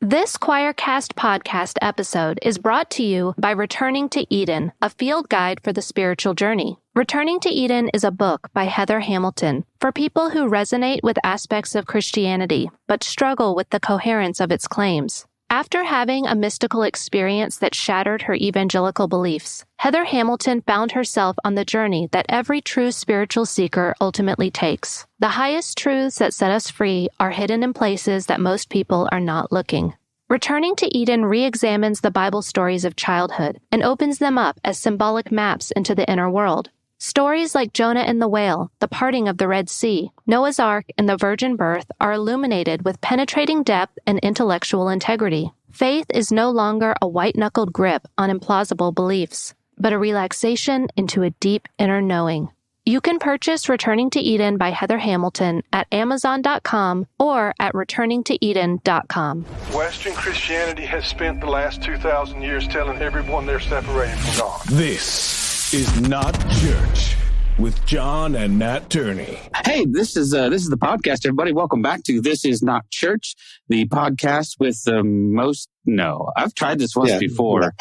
This Quoircast Podcast episode is brought to you by Returning to Eden, a field guide for the spiritual journey. Returning to Eden is a book by Heather Hamilton for people who resonate with aspects of Christianity but struggle with the coherence of its claims. After having a mystical experience that shattered her evangelical beliefs, Heather Hamilton found herself on the journey that every true spiritual seeker ultimately takes. The highest truths that set us free are hidden in places that most people are not looking. Returning to Eden re-examines the Bible stories of childhood and opens them up as symbolic maps into the inner world. Stories like Jonah and the whale, the parting of the Red Sea, Noah's Ark, and the virgin birth are illuminated with penetrating depth and intellectual integrity. Faith is no longer a white-knuckled grip on implausible beliefs, but a relaxation into a deep inner knowing. You can purchase Returning to Eden by Heather Hamilton at Amazon.com or at returningtoeden.com. Western Christianity has spent the last 2,000 years telling everyone they're separated from God. This is Not Church with John and Nat Turney. Hey, this is the podcast, everybody. Welcome back to This Is Not Church, the podcast with the most... No, I've tried this once before,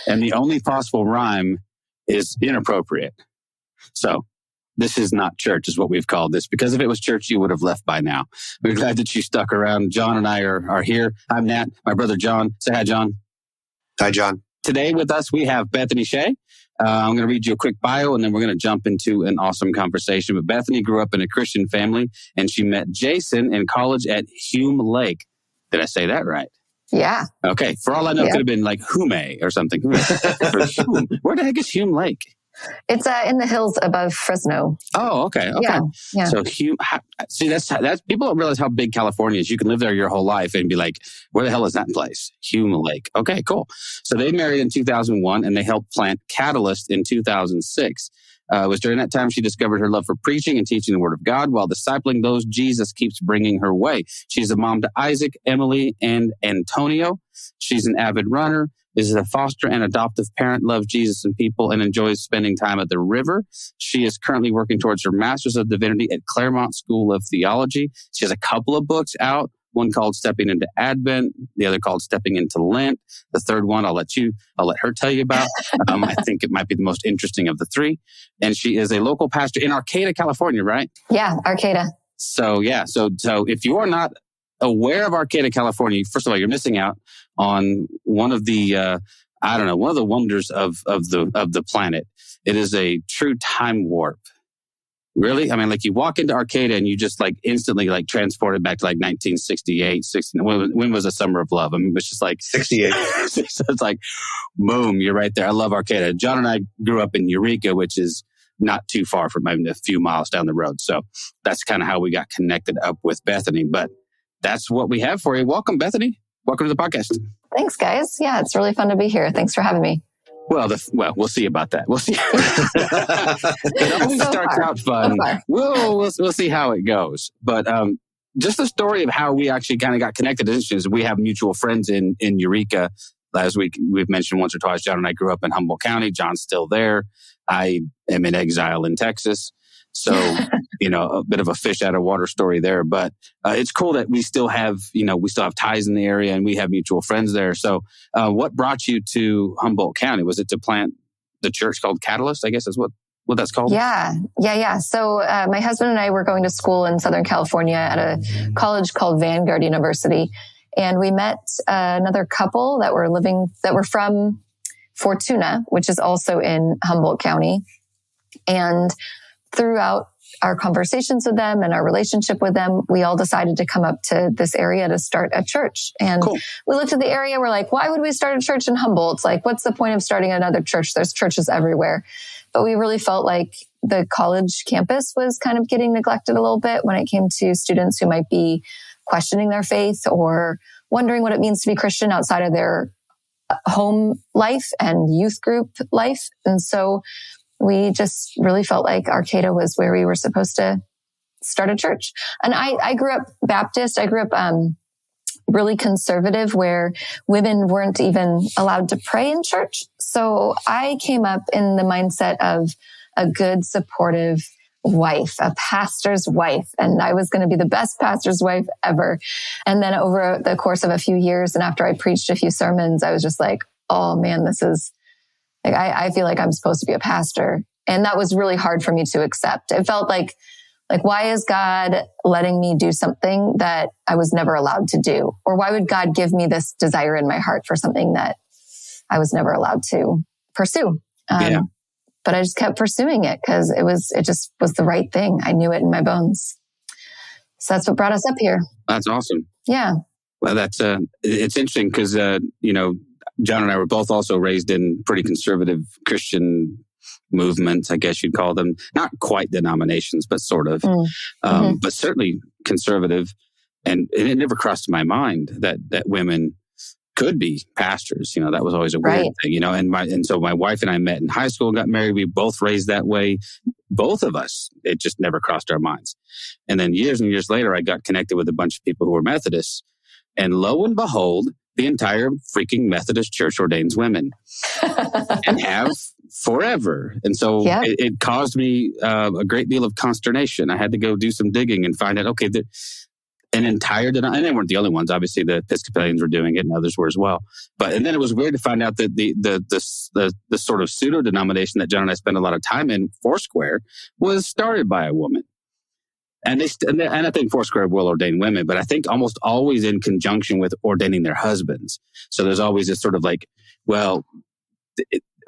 and the only possible rhyme is inappropriate. So, This Is Not Church is what we've called this, because if it was church, you would have left by now. We're glad that you stuck around. John and I are here. I'm Nat, my brother John. Say hi, John. Hi, John. Today with us, we have Bethany Cseh. I'm going to read you a quick bio, and then we're going to jump into an awesome conversation. But Bethany grew up in a Christian family, and she met Jason in college at Hume Lake. Did I say that right? Yeah. Okay. For all I know, it could have been like Hume or something. Or Hume. Where the heck is Hume Lake? It's in the hills above Fresno. Oh, okay. Yeah. So Hume, see, that's people don't realize how big California is. You can live there your whole life and be like, where the hell is that place? Hume Lake. Okay, cool. So they married in 2001 and they helped plant Catalyst in 2006. It was during that time she discovered her love for preaching and teaching the Word of God while discipling those Jesus keeps bringing her way. She's a mom to Isaac, Emily, and Antonio. She's an avid runner, is a foster and adoptive parent, loves Jesus and people, and enjoys spending time at the river. She is currently working towards her Masters of Divinity at Claremont School of Theology. She has a couple of books out, one called Stepping into Advent, the other called Stepping into Lent. The third one, I'll let her tell you about. I think it might be the most interesting of the three. And she is a local pastor in Arcata, California, right? Yeah, Arcata. So if you are not aware of Arcata, California, first of all, you're missing out on one of the one of the wonders of the planet. It is a true time warp. Really? I mean, like you walk into Arcata and you just like instantly like transported back to like 1968, 69. When was the Summer of Love? I mean, it's just like 68. So it's like, boom, you're right there. I love Arcata. John and I grew up in Eureka, which is not too far from maybe a few miles down the road. So that's kind of how we got connected up with Bethany. But that's what we have for you. Welcome, Bethany. Welcome to the podcast. Thanks, guys. Yeah, it's really fun to be here. Thanks for having me. Well, we'll see about that. We'll see. It always starts out fun. We'll see how it goes. But just the story of how we actually kind of got connected is we have mutual friends in Eureka. As we've mentioned once or twice, John and I grew up in Humboldt County. John's still there. I am in exile in Texas. So, a bit of a fish out of water story there, but it's cool that we still have ties in the area and we have mutual friends there. So, what brought you to Humboldt County? Was it to plant the church called Catalyst? I guess is what that's called. Yeah. So, my husband and I were going to school in Southern California at a college called Vanguard University. And we met another couple that were from Fortuna, which is also in Humboldt County. And throughout our conversations with them and our relationship with them, we all decided to come up to this area to start a church. And cool. We looked at the area, we're like, why would we start a church in Humboldt? Like, what's the point of starting another church? There's churches everywhere. But we really felt like the college campus was kind of getting neglected a little bit when it came to students who might be questioning their faith or wondering what it means to be Christian outside of their home life and youth group life. And so we just really felt like Arcata was where we were supposed to start a church. And I grew up Baptist. I grew up really conservative where women weren't even allowed to pray in church. So I came up in the mindset of a good, supportive, wife, a pastor's wife. And I was going to be the best pastor's wife ever. And then over the course of a few years, and after I preached a few sermons, I was just like, oh man, this is like, I feel like I'm supposed to be a pastor. And that was really hard for me to accept. It felt like, why is God letting me do something that I was never allowed to do? Or why would God give me this desire in my heart for something that I was never allowed to pursue? But I just kept pursuing it because it just was the right thing. I knew it in my bones. So that's what brought us up here. That's awesome. Yeah. Well, it's interesting because, John and I were both also raised in pretty conservative Christian movements, I guess you'd call them. Not quite denominations, but sort of. But certainly conservative. And it never crossed my mind that women could be pastors. That was always a weird thing, and so my wife and I met in high school, got married. We both raised that way. Both of us, it just never crossed our minds. And then years and years later, I got connected with a bunch of people who were Methodists. And lo and behold, the entire freaking Methodist church ordains women and have forever. And so it caused me a great deal of consternation. I had to go do some digging and find out, okay, an entire denomination, and they weren't the only ones. Obviously, the Episcopalians were doing it and others were as well. And then it was weird to find out that the sort of pseudo denomination that John and I spent a lot of time in, Foursquare, was started by a woman. And I think Foursquare will ordain women, but I think almost always in conjunction with ordaining their husbands. So there's always this sort of like, well,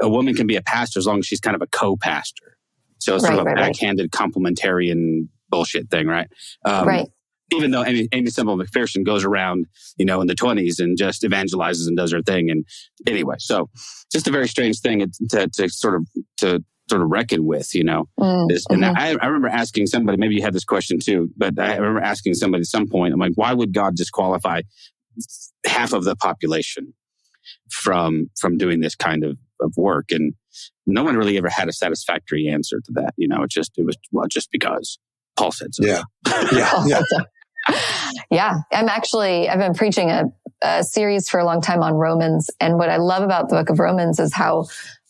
a woman can be a pastor as long as she's kind of a co-pastor. So it's sort of a backhanded complementarian bullshit thing, right? Right. Even though Amy Semple McPherson goes around, in the 20s and just evangelizes and does her thing. And anyway, so just a very strange thing to sort of reckon with, And I remember asking somebody, maybe you had this question too, but I remember asking somebody at some point, I'm like, why would God disqualify half of the population from doing this kind of work? And no one really ever had a satisfactory answer to that. It was just because Paul said so. Yeah. Yeah. I've been preaching a series for a long time on Romans. And what I love about the book of Romans is how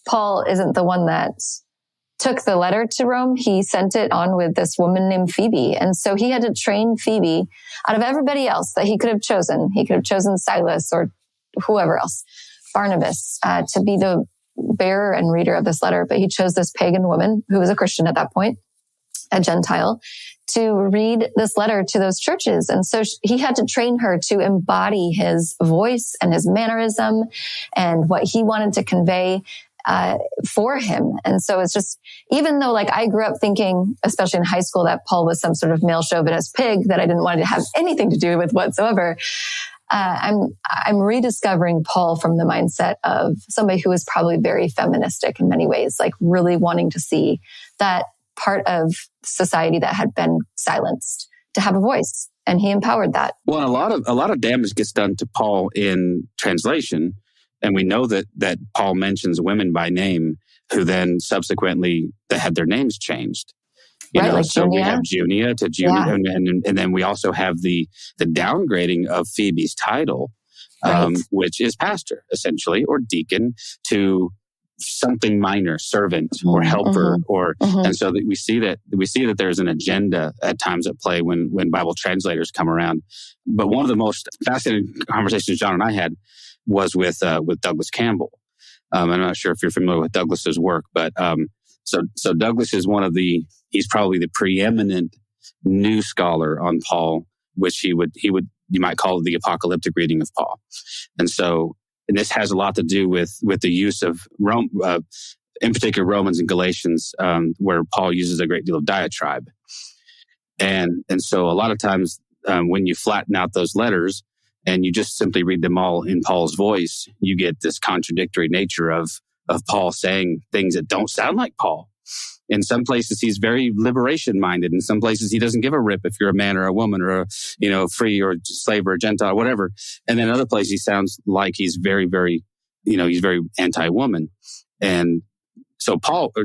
Paul isn't the one that took the letter to Rome. He sent it on with this woman named Phoebe. And so he had to train Phoebe out of everybody else that he could have chosen. He could have chosen Silas or whoever else, Barnabas, to be the bearer and reader of this letter. But he chose this pagan woman who was a Christian at that point, a Gentile, to read this letter to those churches. And so he had to train her to embody his voice and his mannerism and what he wanted to convey for him. And so it's just, even though I grew up thinking, especially in high school, that Paul was some sort of male chauvinist pig that I didn't want to have anything to do with whatsoever, I'm rediscovering Paul from the mindset of somebody who is probably very feministic in many ways, really wanting to see that part of society that had been silenced to have a voice, and he empowered that. Well, a lot of damage gets done to Paul in translation, and we know that Paul mentions women by name who then subsequently they had their names changed. So Junia. We have Junia to Junia, and then we also have the downgrading of Phoebe's title, which is pastor essentially, or deacon, to something minor, servant or helper, and so that we see that there's an agenda at times at play when Bible translators come around. But one of the most fascinating conversations John and I had was with Douglas Campbell. I'm not sure if you're familiar with Douglas's work, but so Douglas is he's probably the preeminent new scholar on Paul, which he would you might call it the apocalyptic reading of Paul, and this has a lot to do with the use of Rome, in particular Romans and Galatians, where Paul uses a great deal of diatribe. And so a lot of times when you flatten out those letters and you just simply read them all in Paul's voice, you get this contradictory nature of Paul saying things that don't sound like Paul. In some places, he's very liberation-minded. In some places, he doesn't give a rip if you're a man or a woman or a free or slave or a Gentile, or whatever. And then other places, he sounds like he's very, very, he's very anti-woman. And so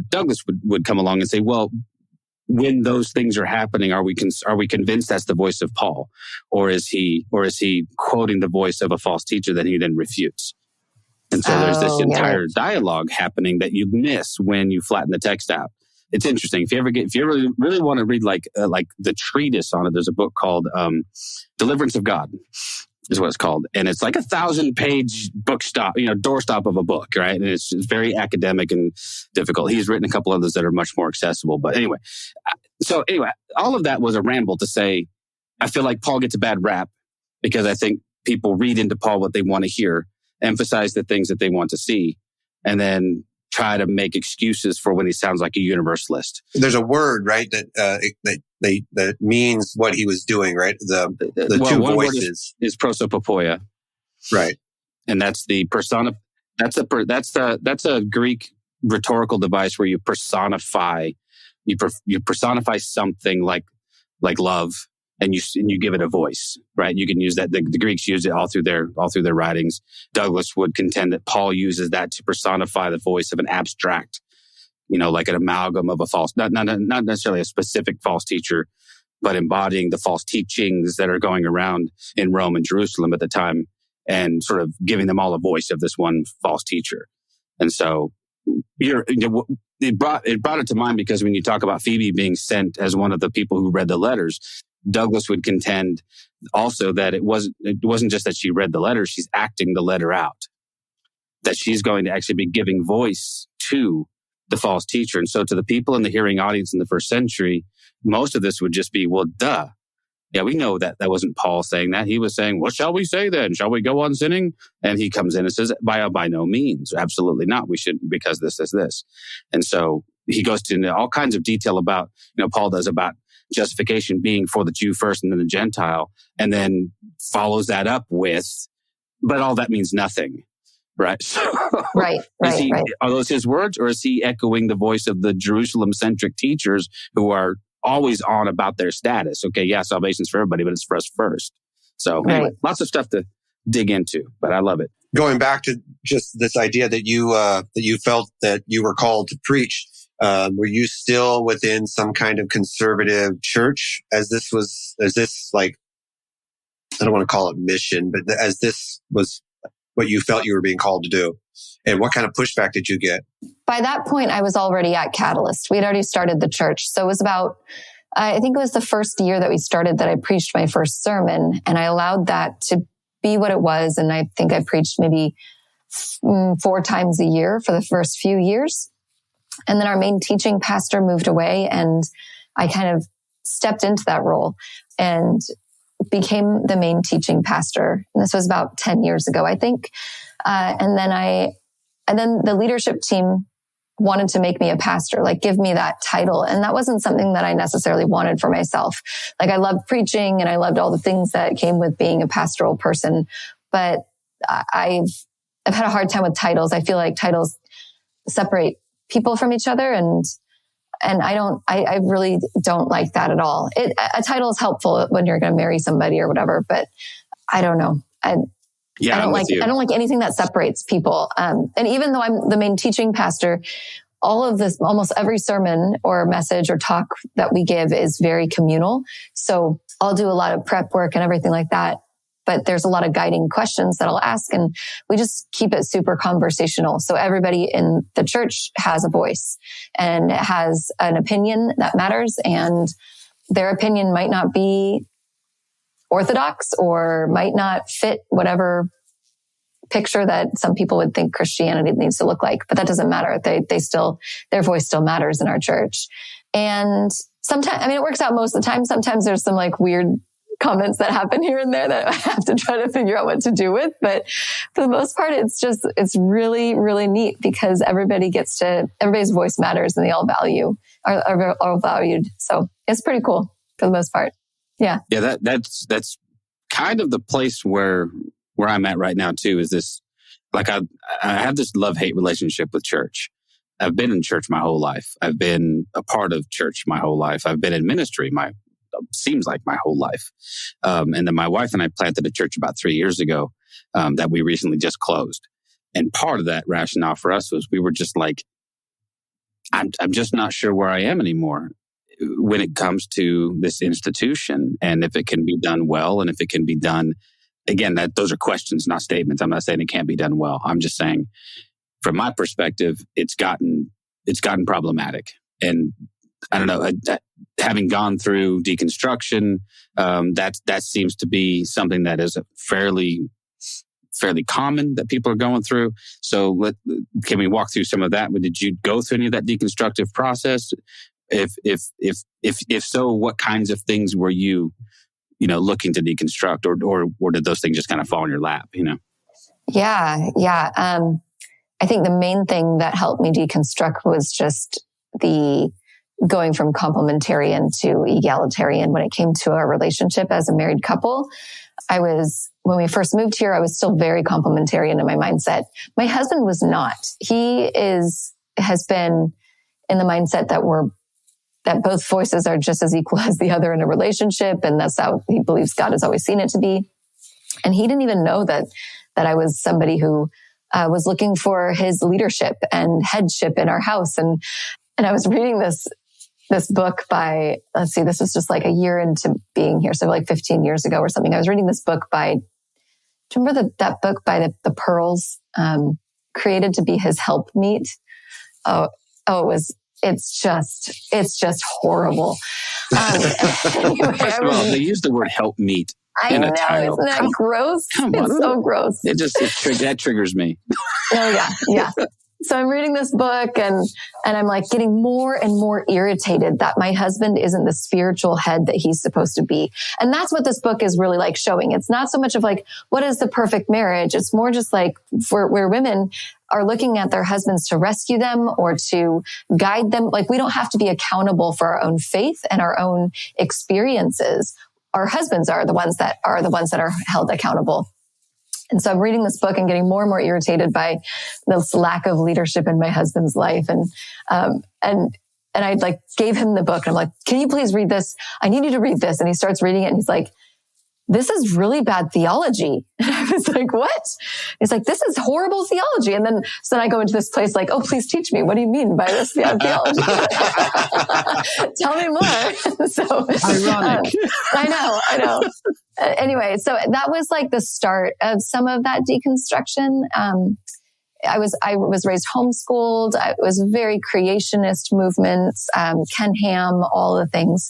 Douglas would come along and say, well, when those things are happening, are we convinced that's the voice of Paul, or is he quoting the voice of a false teacher that he then refutes? And so there's this entire dialogue happening that you miss when you flatten the text out. it's interesting. If you ever really want to read like the treatise on it, there's a book called Deliverance of God, is what it's called, and it's like 1,000-page doorstop of a book, right? And it's very academic and difficult. He's written a couple others that are much more accessible. But anyway, all of that was a ramble to say, I feel like Paul gets a bad rap because I think people read into Paul what they want to hear, emphasize the things that they want to see, and then try to make excuses for when he sounds like a universalist. There's a word, right, that means what he was doing, right? The two voices is prosopopoia, right? And that's the persona. That's a Greek rhetorical device where you personify. You personify something like love, and you give it a voice, right? You can use that. The Greeks use it all through their writings. Douglas would contend that Paul uses that to personify the voice of an abstract, like an amalgam of a false, not necessarily a specific false teacher, but embodying the false teachings that are going around in Rome and Jerusalem at the time, and sort of giving them all a voice of this one false teacher. And so it brought it to mind because when you talk about Phoebe being sent as one of the people who read the letters, Douglas would contend also that it wasn't just that she read the letter, she's acting the letter out, that she's going to actually be giving voice to the false teacher. And so to the people in the hearing audience in the first century, most of this would just be, well, duh. Yeah, we know that wasn't Paul saying that. He was saying, what shall we say then? Shall we go on sinning? And he comes in and says, by no means. Absolutely not. We shouldn't, because this is this. And so he goes into all kinds of detail about, Paul does about justification being for the Jew first and then the Gentile, and then follows that up with, but all that means nothing, right? So, right. Are those his words, or is he echoing the voice of the Jerusalem-centric teachers who are always on about their status? Okay, yeah, salvation's for everybody, but it's for us first. So anyway, lots of stuff to dig into, but I love it. Going back to just this idea that you felt that you were called to preach. Were you still within some kind of conservative church as this like, I don't want to call it mission, but as this was what you felt you were being called to do? And what kind of pushback did you get? By that point, I was already at Catalyst. We had already started the church. So it was about, I think it was the first year that we started that I preached my first sermon, and I allowed that to be what it was. And I think I preached maybe 4 times a year for the first few years. And then our main teaching pastor moved away, and I kind of stepped into that role and became the main teaching pastor. And this was about 10 years ago, I think. And then the leadership team wanted to make me a pastor, like give me that title. And that wasn't something that I necessarily wanted for myself. Like I loved preaching and I loved all the things that came with being a pastoral person. But I've had a hard time with titles. I feel like titles separate people from each other. And I really don't like that at all. A title is helpful when you're going to marry somebody or whatever, but I don't know. I don't like anything that separates people. And even though I'm the main teaching pastor, all of this, almost every sermon or message or talk that we give is very communal. So I'll do a lot of prep work and everything like that. But there's a lot of guiding questions that I'll ask, and we just keep it super conversational. So everybody in the church has a voice and has an opinion that matters, and their opinion might not be orthodox or might not fit whatever picture that some people would think Christianity needs to look like, but that doesn't matter. Their voice still matters in our church. And sometimes, it works out most of the time. Sometimes there's some like weird comments that happen here and there that I have to try to figure out what to do with. But for the most part, it's really, really neat because everybody's voice matters and they all are all valued. So it's pretty cool for the most part. Yeah. Yeah. That's kind of the place where I'm at right now too, is this, like I have this love-hate relationship with church. I've been in church my whole life. I've been a part of church my whole life. I've been in ministry seems like my whole life. And then my wife and I planted a church about 3 years ago that we recently just closed. And part of that rationale for us was we were just like, I'm just not sure where I am anymore when it comes to this institution, and if it can be done well, and if it can be done, again, those are questions, not statements. I'm not saying it can't be done well. I'm just saying, from my perspective, it's gotten problematic. I don't know, having gone through deconstruction, that seems to be something that is fairly common that people are going through. So can we walk through some of that? Did you go through any of that deconstructive process? If so, what kinds of things were you looking to deconstruct, or did those things just kind of fall in your lap? Yeah. I think the main thing that helped me deconstruct was just the going from complementarian to egalitarian when it came to our relationship as a married couple. When we first moved here, I was still very complementarian in my mindset. My husband was not. He has been in the mindset that both voices are just as equal as the other in a relationship. And that's how he believes God has always seen it to be. And he didn't even know that I was somebody who was looking for his leadership and headship in our house. And I was reading this book by, this was just like a year into being here. So like 15 years ago or something. I was reading this book by, do you remember that book by the Pearls, created to be his helpmeet? It's just horrible. Anyway, First of all, they use the word helpmeet in a title. Isn't that gross? It's so gross. That triggers me. Oh yeah. So I'm reading this book and I'm like getting more and more irritated that my husband isn't the spiritual head that he's supposed to be. And that's what this book is really like showing. It's not so much of like, what is the perfect marriage? It's more just like where women are looking at their husbands to rescue them or to guide them. Like we don't have to be accountable for our own faith and our own experiences. Our husbands are the ones that are held accountable. And so I'm reading this book and getting more and more irritated by this lack of leadership in my husband's life. And I like gave him the book and I'm like, can you please read this? I need you to read this. And he starts reading it and he's like, this is really bad theology. And I was like, what? He's like, this is horrible theology. And then I go into this place like, oh, please teach me. What do you mean by this theology? Tell me more. So ironic. I know. Anyway, so that was like the start of some of that deconstruction. I was raised homeschooled. It was very creationist movements, Ken Ham, all the things.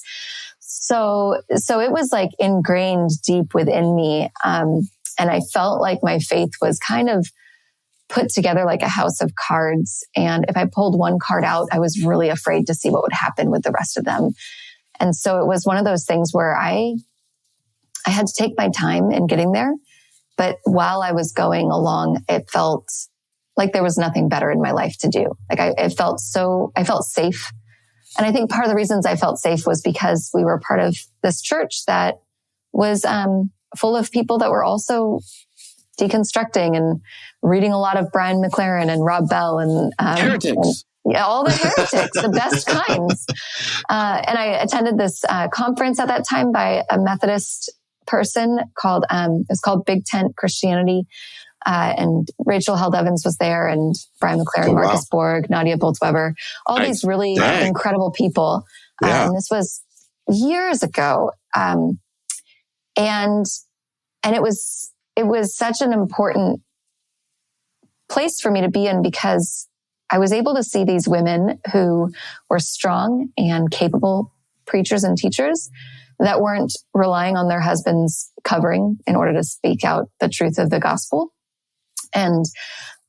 So it was like ingrained deep within me. And I felt like my faith was kind of put together like a house of cards. And if I pulled one card out, I was really afraid to see what would happen with the rest of them. And so it was one of those things where I had to take my time in getting there. But while I was going along, it felt like there was nothing better in my life to do. Like I felt safe. And I think part of the reasons I felt safe was because we were part of this church that was full of people that were also deconstructing and reading a lot of Brian McLaren and Rob Bell and heretics. All the heretics, the best kinds. And I attended this conference at that time by a Methodist person called it was called Big Tent Christianity. And Rachel Held Evans was there and Brian McLaren, Marcus Borg, Nadia Bolz-Weber, all these really incredible people. And this was years ago. And it was such an important place for me to be in because I was able to see these women who were strong and capable preachers and teachers that weren't relying on their husband's covering in order to speak out the truth of the gospel. And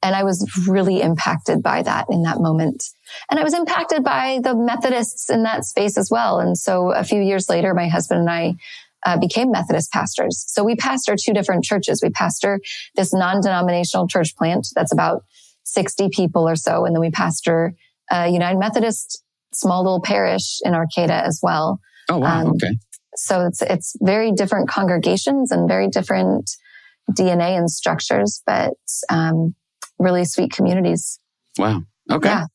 I was really impacted by that in that moment. And I was impacted by the Methodists in that space as well. And so a few years later, my husband and I became Methodist pastors. So we pastor two different churches. We pastor this non-denominational church plant that's about 60 people or so. And then we pastor a United Methodist small little parish in Arcata as well. Oh, wow. Okay. So it's very different congregations and very different DNA and structures, but really sweet communities. Wow. Okay. Yeah.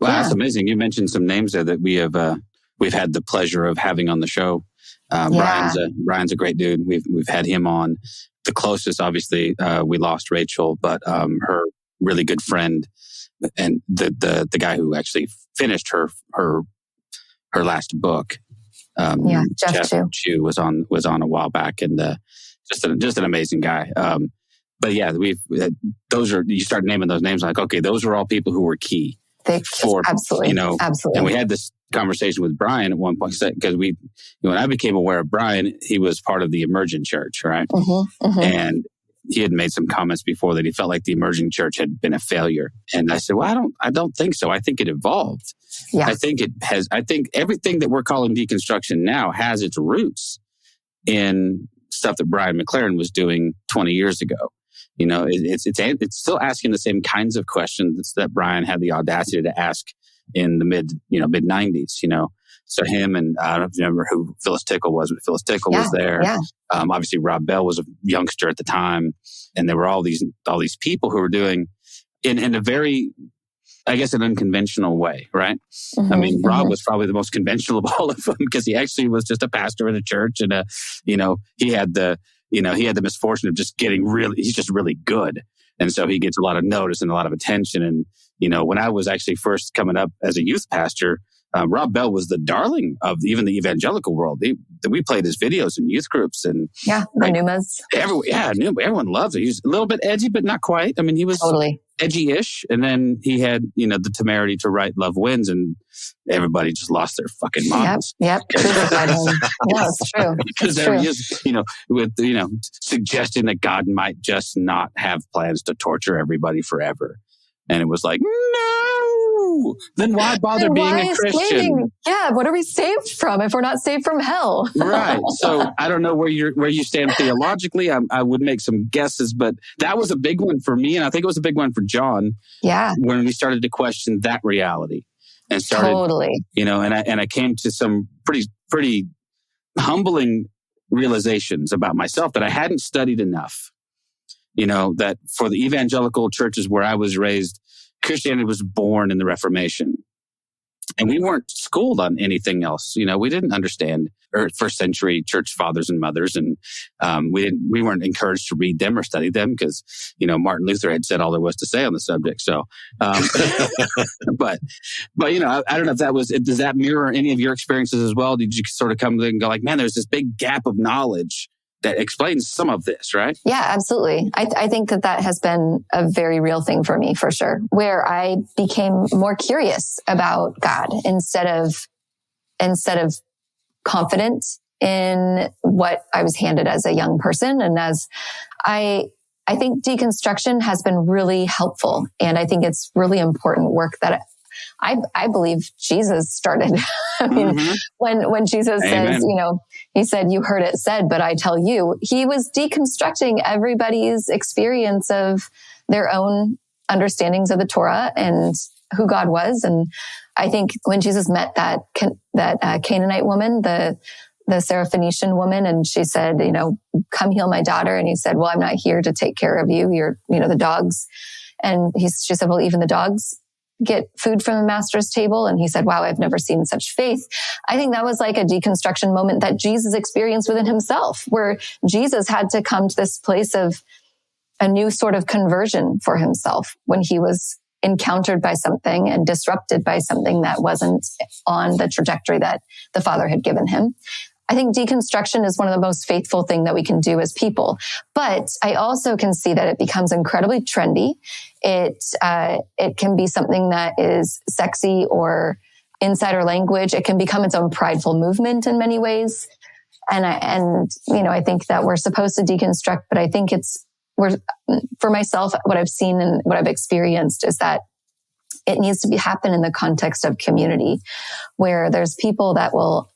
Wow, that's amazing. You mentioned some names there that we've had the pleasure of having on the show. Brian's a great dude. We've had him on. The closest, obviously, we lost Rachel, but her really good friend and the guy who actually finished her last book. Jeff Chu was on a while back, and just an amazing guy. But yeah, you start naming those names like, okay, those are all people who were key Absolutely. Absolutely. And we had this conversation with Brian at one point because when I became aware of Brian, he was part of the emergent church, right? Mm-hmm, mm-hmm. And he had made some comments before that he felt like the emerging church had been a failure. And I said, well, I don't think so. I think it evolved. Yeah. I think everything that we're calling deconstruction now has its roots in stuff that Brian McLaren was doing 20 years ago. It's still asking the same kinds of questions that Brian had the audacity to ask in the mid 90s, So him and I don't know if you remember who Phyllis Tickle was, but Phyllis Tickle was there. Yeah. Obviously Rob Bell was a youngster at the time. And there were all these people who were doing in a very, I guess, an unconventional way, right? Mm-hmm, I mean, Rob was probably the most conventional of all of them because he actually was just a pastor in a church and he had the misfortune of just he's just really good. And so he gets a lot of notice and a lot of attention. And, when I was actually first coming up as a youth pastor, Rob Bell was the darling of even the evangelical world. We played his videos in youth groups and the Numas. Everyone loved it. He was a little bit edgy, but not quite. I mean, he was totally edgy-ish. And then he had, the temerity to write Love Wins, and everybody just lost their fucking minds. Yep. No, it's true. Because there he is, with suggesting that God might just not have plans to torture everybody forever. And it was like, no, then why bother being a Christian? What are we saved from if we're not saved from hell? Right. So I don't know where you stand theologically. I would make some guesses, but that was a big one for me. And I think it was a big one for John. Yeah. When we started to question that reality and started, totally, and I came to some pretty humbling realizations about myself that I hadn't studied enough. That for the evangelical churches where I was raised, Christianity was born in the Reformation. And we weren't schooled on anything else. We didn't understand first century church fathers and mothers. And we weren't encouraged to read them or study them because, Martin Luther had said all there was to say on the subject. So, but I don't know if does that mirror any of your experiences as well? Did you sort of come and go like, man, there's this big gap of knowledge that explains some of this, right? Yeah, absolutely. I think that has been a very real thing for me, for sure, where I became more curious about God instead of confident in what I was handed as a young person. And as I think deconstruction has been really helpful. And I think it's really important work that I believe Jesus started. I mean, when Jesus Amen. says, he said, you heard it said, but I tell you, he was deconstructing everybody's experience of their own understandings of the Torah and who God was. And I think when Jesus met that Canaanite woman, the Syrophoenician woman, and she said, come heal my daughter. And he said, well, I'm not here to take care of you. You're, the dogs. And she said, well, even the dogs get food from the master's table. And he said, wow, I've never seen such faith. I think that was like a deconstruction moment that Jesus experienced within himself, where Jesus had to come to this place of a new sort of conversion for himself when he was encountered by something and disrupted by something that wasn't on the trajectory that the Father had given him. I think deconstruction is one of the most faithful thing that we can do as people. But I also can see that it becomes incredibly trendy. It can be something that is sexy or insider language. It can become its own prideful movement in many ways. And I think that we're supposed to deconstruct, but I think for myself, what I've seen and what I've experienced is that it needs to happen in the context of community, where there's people that will,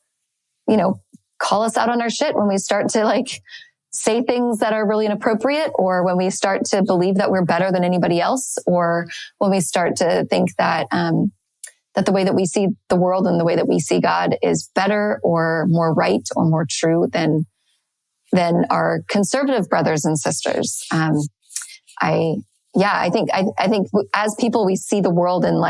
call us out on our shit when we start to say things that are really inappropriate, or when we start to believe that we're better than anybody else, or when we start to think that the way that we see the world and the way that we see God is better or more right or more true than our conservative brothers and sisters. I think as people, we see the world in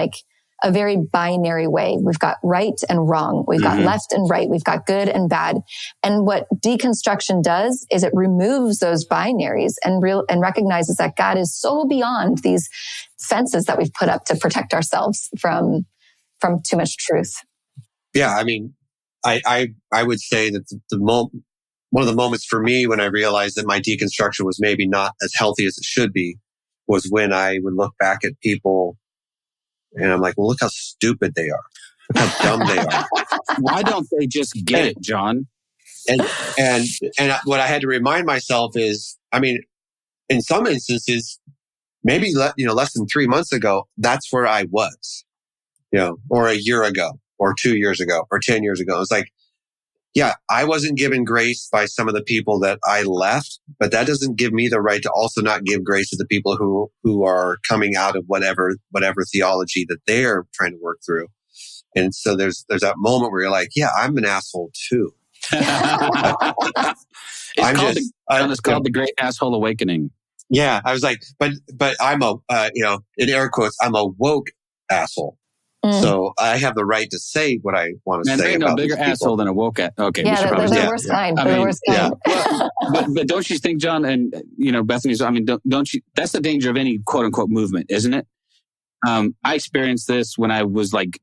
a very binary way. We've got right and wrong. We've got left and right. We've got good and bad. And what deconstruction does is it removes those binaries and recognizes that God is so beyond these fences that we've put up to protect ourselves from too much truth. Yeah. I mean, I would say that one of the moments for me when I realized that my deconstruction was maybe not as healthy as it should be was when I would look back at people And I'm like, well, look how stupid they are. Look how dumb they are. Why don't they just get it, John? And what I had to remind myself is, I mean, in some instances, maybe, less than 3 months ago, that's where I was, or a year ago, or 2 years ago, or 10 years ago. It's like, yeah, I wasn't given grace by some of the people that I left, but that doesn't give me the right to also not give grace to the people who are coming out of whatever theology that they're trying to work through. And so there's that moment where you're like, yeah, I'm an asshole too. It's called the Great Asshole Awakening. Yeah, I was like, but I'm in air quotes, I'm a woke asshole. So I have the right to say what I want to say. No bigger asshole than a woke asshole. Okay, yeah, they're the worst kind. They're the worst kind. But don't you think, John, and Bethany's? I mean, don't you? That's the danger of any quote unquote movement, isn't it? I experienced this when I was like,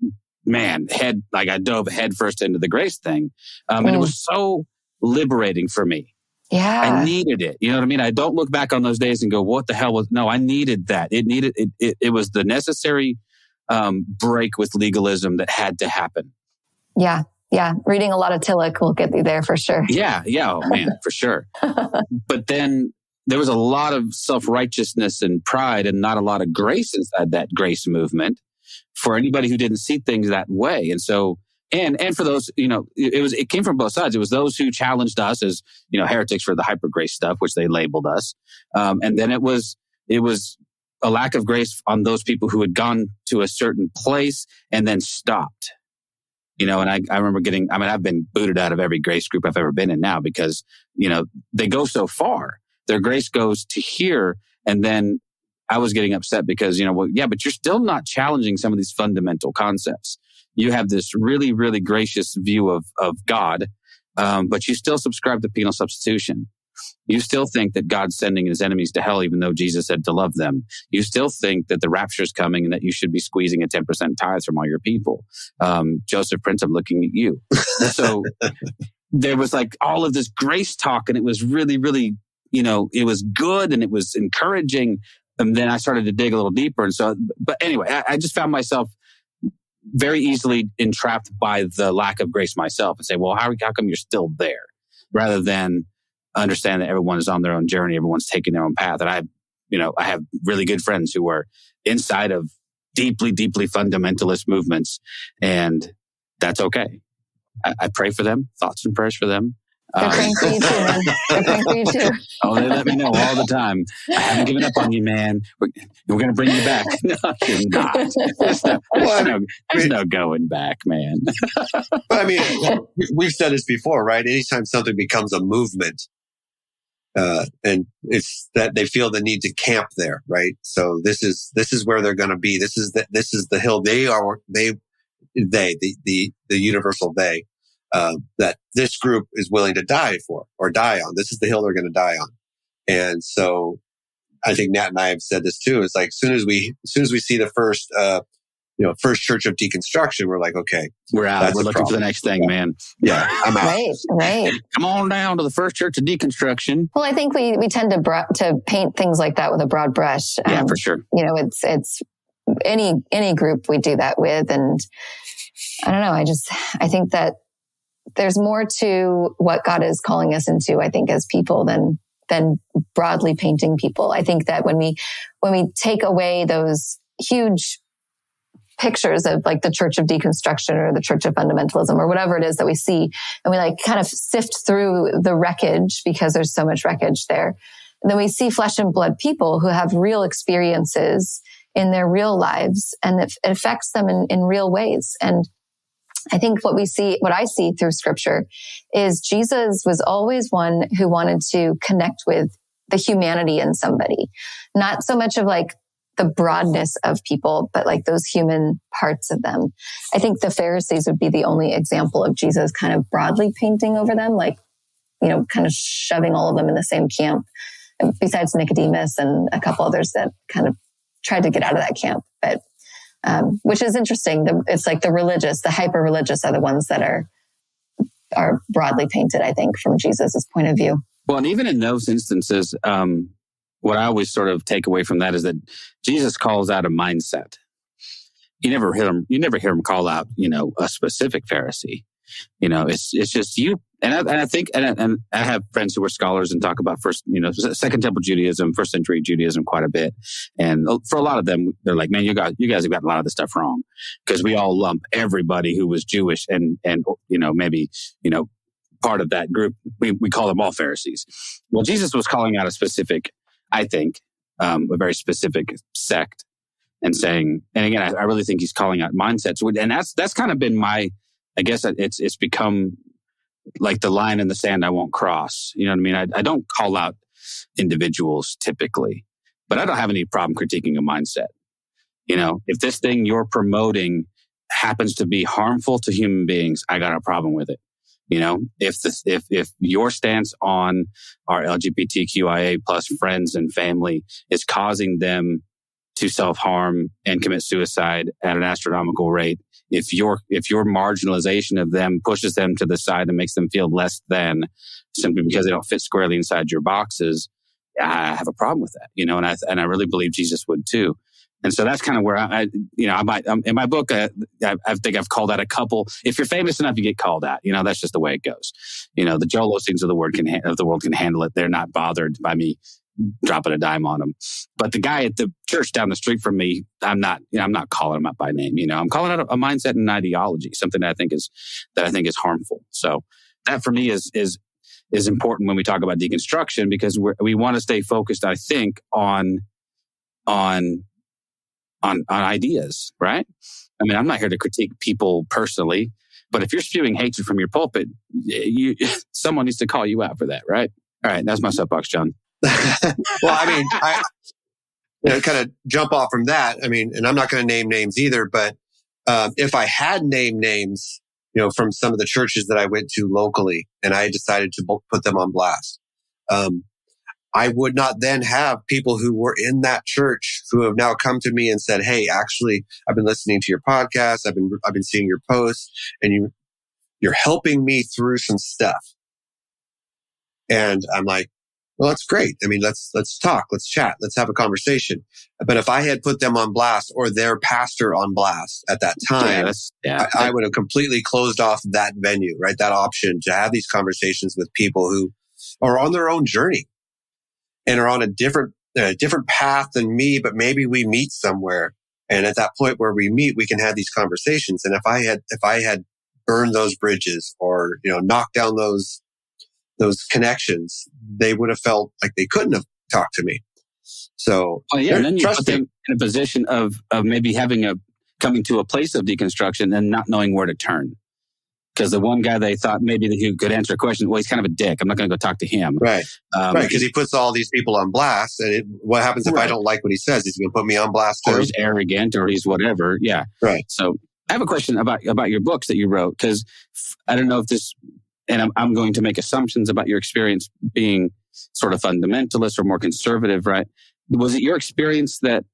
I dove headfirst into the grace thing, and it was so liberating for me. Yeah, I needed it. You know what I mean? I don't look back on those days and go, "What the hell was?" No, I needed that. It was the necessary break with legalism that had to happen. Yeah. Reading a lot of Tillich will get you there for sure. Yeah. Oh man, for sure. But then there was a lot of self-righteousness and pride and not a lot of grace inside that grace movement for anybody who didn't see things that way. And so, and for those, it came from both sides. It was those who challenged us as, heretics for the hyper grace stuff, which they labeled us. And then it was a lack of grace on those people who had gone to a certain place and then stopped. And I remember I've been booted out of every grace group I've ever been in now because, they go so far. Their grace goes to here. And then I was getting upset because, but you're still not challenging some of these fundamental concepts. You have this really, really gracious view of God, but you still subscribe to penal substitution. You still think that God's sending his enemies to hell, even though Jesus said to love them. You still think that the rapture is coming and that you should be squeezing a 10% tithe from all your people. Joseph Prince, I'm looking at you. So there was like all of this grace talk, and it was really, really, it was good and it was encouraging. And then I started to dig a little deeper. And so, but anyway, I just found myself very easily entrapped by the lack of grace myself and say, well, how come you're still there? Rather than understand that everyone is on their own journey. Everyone's taking their own path. And I have really good friends who are inside of deeply, deeply fundamentalist movements. And that's okay. I pray for them, thoughts and prayers for them. They're praying for you too, man. They're praying for you too. Oh, they let me know all the time. I haven't given up on you, man. We're going to bring you back. No, you're not. There's no going back, man. But I mean, we've said this before, right? Anytime something becomes a movement, and it's that they feel the need to camp there, right? So this is where they're going to be. This is the hill the universal they, that this group is willing to die for or die on. This is the hill they're going to die on. And so I think Nat and I have said this too. It's like, as soon as we see the first church of deconstruction, we're like, okay, we're out. We're looking for the next thing, man. Yeah, I'm out. Right. Come on down to the first church of deconstruction. Well, I think we tend to paint things like that with a broad brush. Yeah, for sure. It's any group we do that with, and I don't know. I think that there's more to what God is calling us into, I think, as people than broadly painting people. I think that when we take away those huge pictures of like the Church of Deconstruction or the Church of Fundamentalism or whatever it is that we see, and we like kind of sift through the wreckage because there's so much wreckage there, and then we see flesh and blood people who have real experiences in their real lives, and it affects them in real ways. And I think what I see through scripture is Jesus was always one who wanted to connect with the humanity in somebody, not so much of like the broadness of people, but like those human parts of them. I think the Pharisees would be the only example of Jesus kind of broadly painting over them, like, kind of shoving all of them in the same camp, besides Nicodemus and a couple others that kind of tried to get out of that camp. But which is interesting. It's like the hyper-religious are the ones that are broadly painted, I think, from Jesus's point of view. Well, and even in those instances, what I always sort of take away from that is that Jesus calls out a mindset. you never hear him call out, a specific Pharisee. It's just you. And I think I have friends who are scholars and talk about Second Temple Judaism, first century Judaism quite a bit. And for a lot of them, they're like, man, you guys have got a lot of this stuff wrong, because we all lump everybody who was Jewish and maybe part of that group. We call them all Pharisees. Well, Jesus was calling out a specific, I think, a very specific sect, and saying, and again, I really think he's calling out mindsets, and that's kind of been my, I guess it's become like the line in the sand I won't cross. You know what I mean? I don't call out individuals typically, but I don't have any problem critiquing a mindset. If this thing you're promoting happens to be harmful to human beings, I got a problem with it. If your stance on our LGBTQIA plus friends and family is causing them to self-harm and commit suicide at an astronomical rate, if your marginalization of them pushes them to the side and makes them feel less than simply because they don't fit squarely inside your boxes, I have a problem with that, and I really believe Jesus would too. And so that's kind of where I might, in my book, I think I've called out a couple. If you're famous enough, you get called out. That's just the way it goes. The Joel Osteens of the world can handle it. They're not bothered by me dropping a dime on them. But the guy at the church down the street from me, I'm not calling him out by name. I'm calling out a mindset and an ideology, something that I think is harmful. So that for me is important when we talk about deconstruction, because we want to stay focused, I think, on ideas, right? I mean, I'm not here to critique people personally, but if you're spewing hatred from your pulpit, someone needs to call you out for that, right? All right, that's my soapbox, John. Well, I mean, kind of jump off from that. I mean, and I'm not going to name names either, but if I had named names, from some of the churches that I went to locally, and I decided to put them on blast, I would not then have people who were in that church who have now come to me and said, "Hey, actually, I've been listening to your podcast. I've been seeing your posts, and you're helping me through some stuff." And I'm like, well, that's great. I mean, let's talk, let's chat, let's have a conversation. But if I had put them on blast, or their pastor on blast at that time, I would have completely closed off that venue, right? That option to have these conversations with people who are on their own journey and are on a different path than me, but maybe we meet somewhere. And at that point where we meet, we can have these conversations. And if I had burned those bridges, or, knocked down those connections, they would have felt like they couldn't have talked to me. So, and then you put them in a position of maybe coming to a place of deconstruction and not knowing where to turn. Because the one guy they thought maybe that he could answer a question, well, he's kind of a dick. I'm not going to go talk to him. Right. Because he puts all these people on blast. And what happens if I don't like what he says? He's going to put me on blast too. Or he's arrogant, or he's whatever. Yeah. Right. So I have a question about your books that you wrote, because I don't know if this, and I'm going to make assumptions about your experience being sort of fundamentalist or more conservative, right? Was it your experience that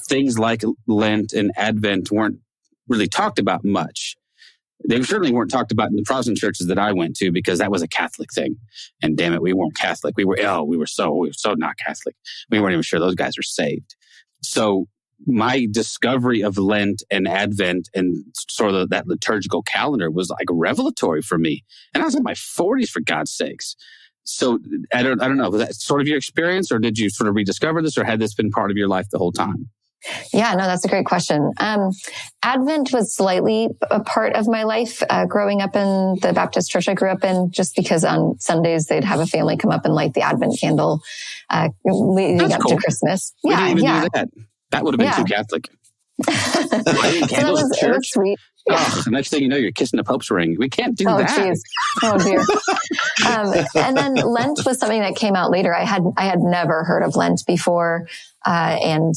things like Lent and Advent weren't really talked about much? They certainly weren't talked about in the Protestant churches that I went to, because that was a Catholic thing. And damn it, we weren't Catholic. We were so not Catholic. We weren't even sure those guys are saved. So my discovery of Lent and Advent and sort of that liturgical calendar was like revelatory for me. And I was in my 40s, for God's sakes. So I don't know. Was that sort of your experience, or did you sort of rediscover this, or had this been part of your life the whole time? Yeah, no, that's a great question. Advent was slightly a part of my life, growing up in the Baptist church I grew up in, just because on Sundays they'd have a family come up and light the Advent candle, leading up to Christmas. We didn't even do that. That would have been too Catholic. It was sweet. Yeah. Oh, the next thing you know, you're kissing the Pope's ring. We can't do that. Geez. Oh, dear. And then Lent was something that came out later. I had never heard of Lent before. And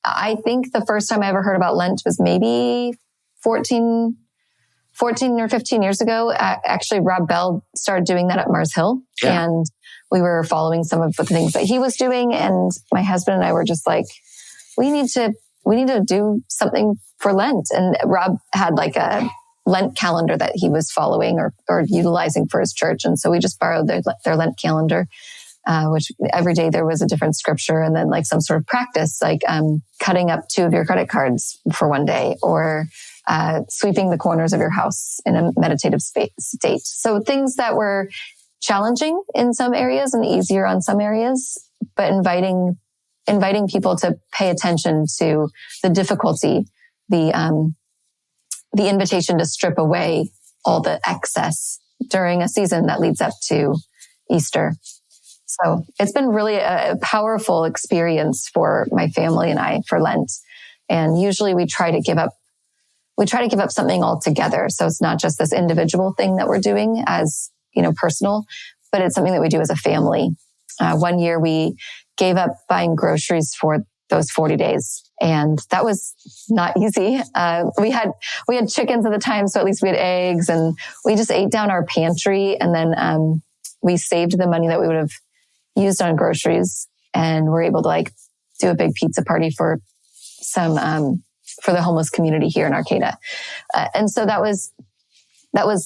I think the first time I ever heard about Lent was maybe 14 or 15 years ago. Actually, Rob Bell started doing that at Mars Hill. Yeah. And we were following some of the things that he was doing. And my husband and I were just like, we need to do something for Lent. And Rob had like a Lent calendar that he was following or utilizing for his church. And so we just borrowed their Lent calendar. which every day there was a different scripture, and then like some sort of practice, like cutting up 2 of your credit cards for one day, or sweeping the corners of your house in a meditative state. So things that were challenging in some areas and easier on some areas, but inviting people to pay attention to the difficulty, the invitation to strip away all the excess during a season that leads up to Easter. So it's been really a powerful experience for my family and I for Lent. And usually we try to give up something altogether. So it's not just this individual thing that we're doing as, personal, but it's something that we do as a family. One year we gave up buying groceries for those 40 days. And that was not easy. We had chickens at the time, so at least we had eggs, and we just ate down our pantry. And then, we saved the money that we would have used on groceries, and we're able to do a big pizza party for for the homeless community here in Arcata. And so that was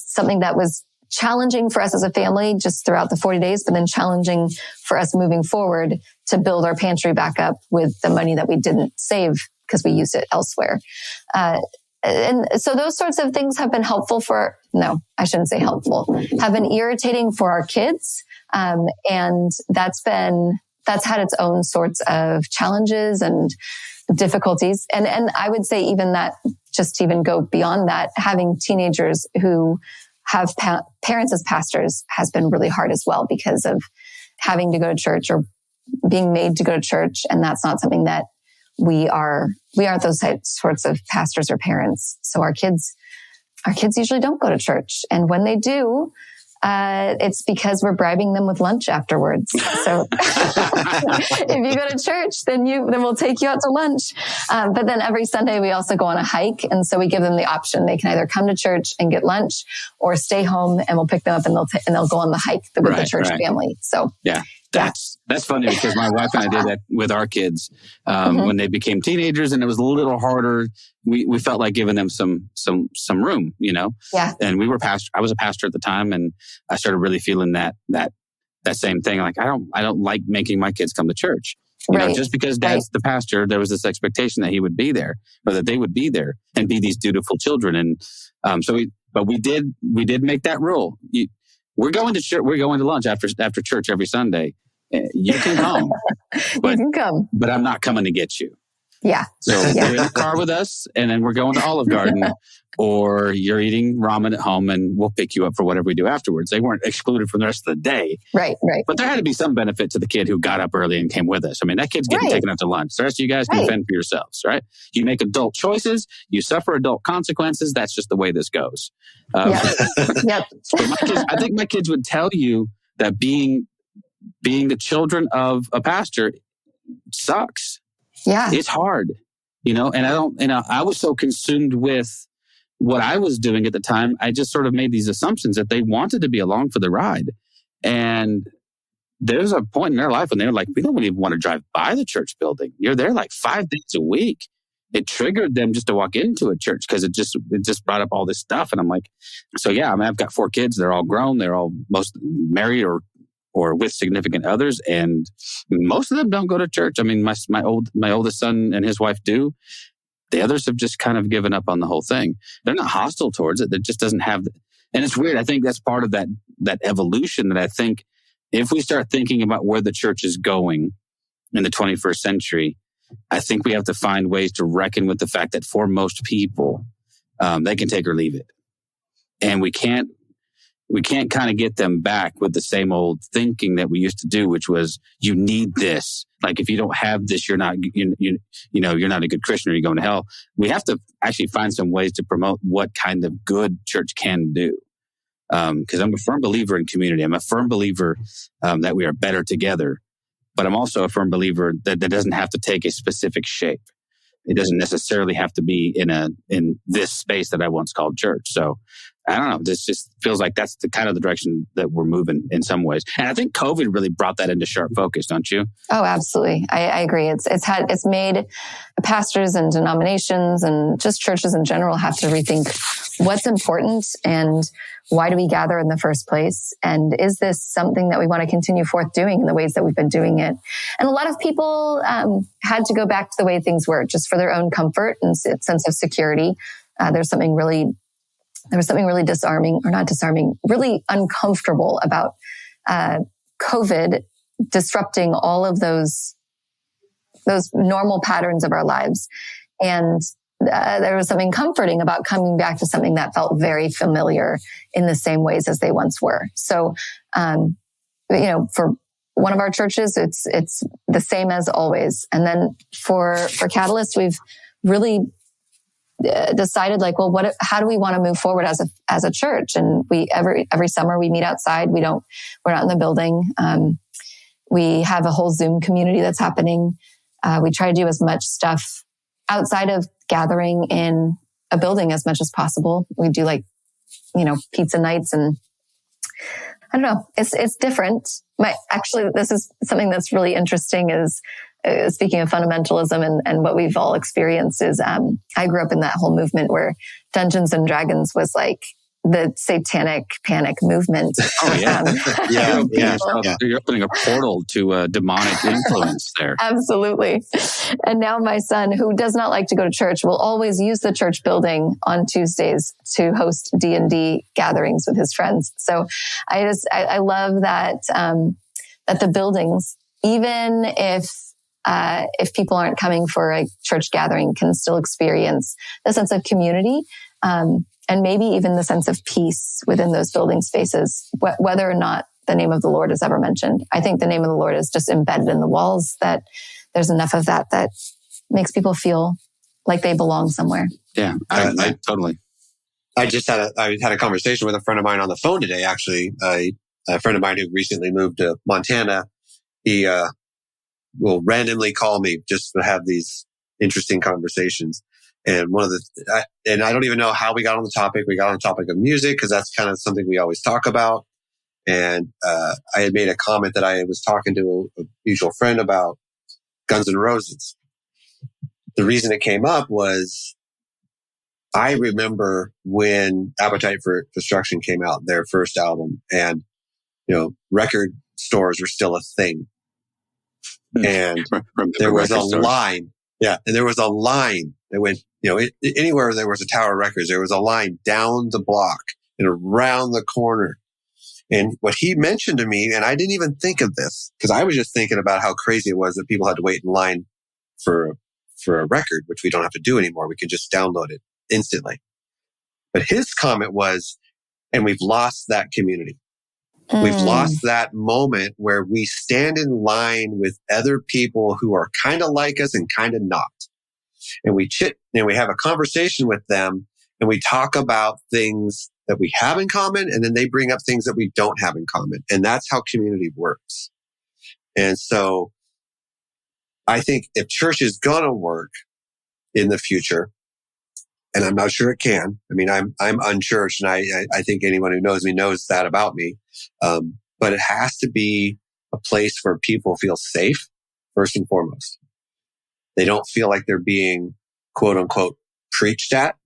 something that was challenging for us as a family just throughout the 40 days, but then challenging for us moving forward to build our pantry back up with the money that we didn't save because we used it elsewhere. And so those sorts of things have been helpful I shouldn't say helpful, have been irritating for our kids. And that's had its own sorts of challenges and difficulties. And I would say even that, just to even go beyond that, having teenagers who have parents as pastors has been really hard as well, because of having to go to church or being made to go to church. And that's not something that we aren't those sorts of pastors or parents. So our kids usually don't go to church. And when they do, it's because we're bribing them with lunch afterwards. So if you go to church, then we'll take you out to lunch. But then every Sunday we also go on a hike. And so we give them the option. They can either come to church and get lunch, or stay home and we'll pick them up and they'll go on the hike with the church family. So yeah. That's funny, because my wife and I did that with our kids when they became teenagers, and it was a little harder. We felt like giving them some room, Yeah. And I was a pastor at the time, and I started really feeling that same thing. Like I don't like making my kids come to church. Just because Dad's the pastor, there was this expectation that he would be there, or that they would be there and be these dutiful children. And we did make that rule. We're going to church. We're going to lunch after church every Sunday. You can come. You can come. But I'm not coming to get you. Yeah. So you're in the car with us, and then we're going to Olive Garden, or you're eating ramen at home, and we'll pick you up for whatever we do afterwards. They weren't excluded from the rest of the day. Right. But there had to be some benefit to the kid who got up early and came with us. I mean, that kid's getting taken out to lunch. The rest of you guys can fend for yourselves, right? You make adult choices. You suffer adult consequences. That's just the way this goes. Yep. So I think my kids would tell you that being the children of a pastor sucks. Yeah. It's hard, and I was so consumed with what I was doing at the time. I just sort of made these assumptions that they wanted to be along for the ride. And there's a point in their life when they're like, we don't even want to drive by the church building. You're there like 5 days a week. It triggered them just to walk into a church because it just brought up all this stuff. And I'm like, so yeah, I've got 4 kids. They're all grown. They're all most married or with significant others. And most of them don't go to church. I mean, my oldest son and his wife do. The others have just kind of given up on the whole thing. They're not hostile towards it. That just doesn't have, and it's weird. I think that's part of that evolution that I think if we start thinking about where the church is going in the 21st century, I think we have to find ways to reckon with the fact that for most people, they can take or leave it. And we can't kind of get them back with the same old thinking that we used to do, which was you need this. Like if you don't have this, you're not you're not a good Christian, or you're going to hell. We have to actually find some ways to promote what kind of good church can do. Because I'm a firm believer in community. I'm a firm believer that we are better together. But I'm also a firm believer that doesn't have to take a specific shape. It doesn't necessarily have to be in this space that I once called church. So I don't know. This just feels like that's the kind of the direction that we're moving in some ways. And I think COVID really brought that into sharp focus, don't you? Oh, absolutely. I agree. It's made pastors and denominations and just churches in general have to rethink what's important and why do we gather in the first place? And is this something that we want to continue forth doing in the ways that we've been doing it? And a lot of people had to go back to the way things were just for their own comfort and sense of security. There was something really disarming, or not disarming, really uncomfortable about COVID disrupting all of those normal patterns of our lives. And there was something comforting about coming back to something that felt very familiar in the same ways as they once were. So, for one of our churches, it's the same as always. And then for Catalyst, we've really decided how do we want to move forward as a church? And every summer we meet outside. We're not in the building. We have a whole Zoom community that's happening. We try to do as much stuff outside of gathering in a building as much as possible. We do pizza nights, and I don't know, it's different. This is something that's really interesting is, speaking of fundamentalism and what we've all experienced is, I grew up in that whole movement where Dungeons and Dragons was like the satanic panic movement. Oh yeah. You're opening a portal to a demonic influence there. Absolutely. And now my son, who does not like to go to church, will always use the church building on Tuesdays to host D&D gatherings with his friends. So I love that, that the buildings, even if people aren't coming for a church gathering, can still experience the sense of community, and maybe even the sense of peace within those building spaces, whether or not the name of the Lord is ever mentioned. I think the name of the Lord is just embedded in the walls, that there's enough of that makes people feel like they belong somewhere. Yeah, I totally. I had a conversation with a friend of mine on the phone today, actually. A friend of mine who recently moved to Montana. He will randomly call me just to have these interesting conversations. And and I don't even know how we got on the topic. We got on the topic of music because that's kind of something we always talk about. And I had made a comment that I was talking to a mutual friend about Guns N' Roses. The reason it came up was I remember when Appetite for Destruction came out, their first album, and record stores were still a thing. And there was a line. Yeah. And there was a line that went, anywhere there was a Tower Records, there was a line down the block and around the corner. And what he mentioned to me, and I didn't even think of this because I was just thinking about how crazy it was that people had to wait in line for a record, which we don't have to do anymore. We can just download it instantly. But his comment was, and we've lost that community. We've lost that moment where we stand in line with other people who are kind of like us and kind of not. And we have a conversation with them, and we talk about things that we have in common, and then they bring up things that we don't have in common. And that's how community works. And so I think if church is going to work in the future, and I'm not sure it can. I mean, I'm unchurched, and I think anyone who knows me knows that about me. But it has to be a place where people feel safe, first and foremost. They don't feel like they're being quote unquote preached at.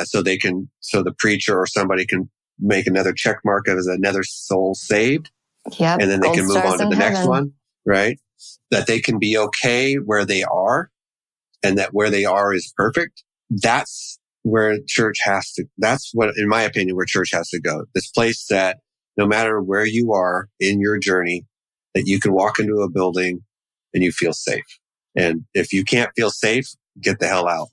So the preacher or somebody can make another check mark as another soul saved. Yep. And then they can move on to the next heaven. one, right? That they can be okay where they are, and that where they are is perfect. That's where church that's what, in my opinion, where church has to go. This place that no matter where you are in your journey, that you can walk into a building and you feel safe. And if you can't feel safe, get the hell out.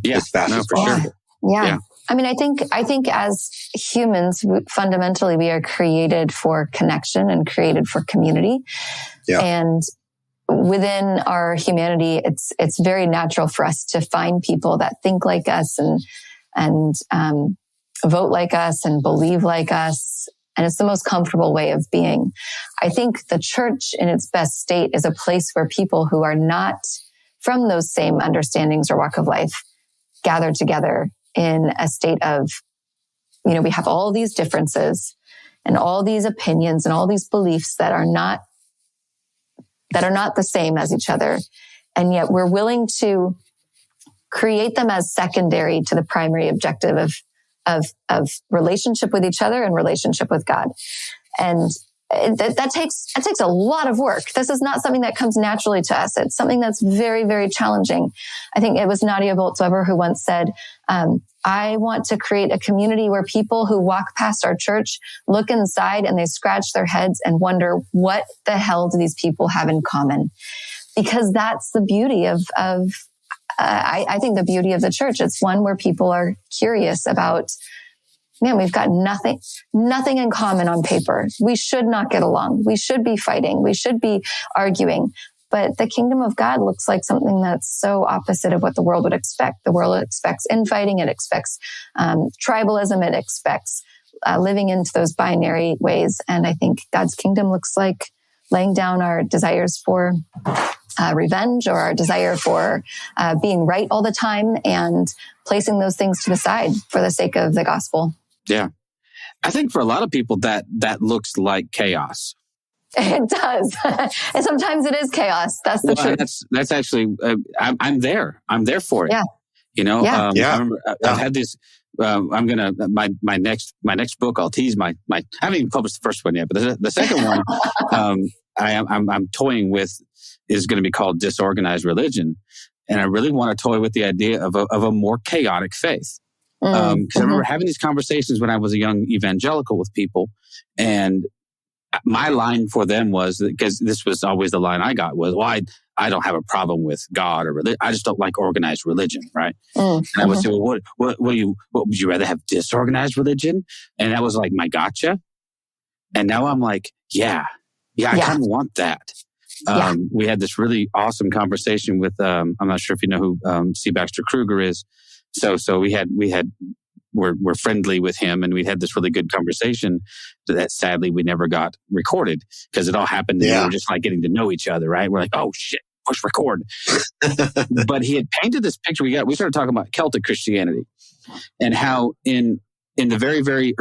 Yeah, as fast as possible. Yeah. I mean, I think as humans, fundamentally, we are created for connection and created for community. Yeah. And within our humanity, it's very natural for us to find people that think like us and vote like us and believe like us. And it's the most comfortable way of being. I think the church in its best state is a place where people who are not from those same understandings or walk of life gather together in a state of, we have all these differences and all these opinions and all these beliefs that are not the same as each other. And yet we're willing to create them as secondary to the primary objective of relationship with each other and relationship with God. And that takes a lot of work. This is not something that comes naturally to us. It's something that's very, very challenging. I think it was Nadia Bolz-Weber who once said, I want to create a community where people who walk past our church look inside and they scratch their heads and wonder, what the hell do these people have in common? Because that's the beauty of I think the beauty of the church. It's one where people are curious about, man, we've got nothing in common on paper. We should not get along. We should be fighting. We should be arguing. But the kingdom of God looks like something that's so opposite of what the world would expect. The world expects infighting. It expects tribalism. It expects living into those binary ways. And I think God's kingdom looks like laying down our desires for revenge or our desire for being right all the time and placing those things to the side for the sake of the gospel. Yeah. I think for a lot of people that looks like chaos. It does. And sometimes it is chaos. That's the truth. That's actually, I'm there. I'm there for it. Yeah. You know, Yeah. I remember I've had this, I'm going to, my next book, I'll tease I haven't even published the first one yet, but the second one, I'm toying with is going to be called Disorganized Religion. And I really want to toy with the idea of a more chaotic faith. Because I remember having these conversations when I was a young evangelical with people, and my line for them was, because this was always the line I got, was, well, I don't have a problem with God or religion. I just don't like organized religion, right? And I would say, well, what would you rather have, disorganized religion? And that was like my gotcha. And now I'm like, I kind of want that. We had this really awesome conversation with, I'm not sure if you know who C. Baxter Kruger is. So we're friendly with him, and we had this really good conversation that sadly we never got recorded because it all happened. And we were just like getting to know each other, right? We're like, oh shit, push record. But he had painted this picture. We started talking about Celtic Christianity and how in the very, very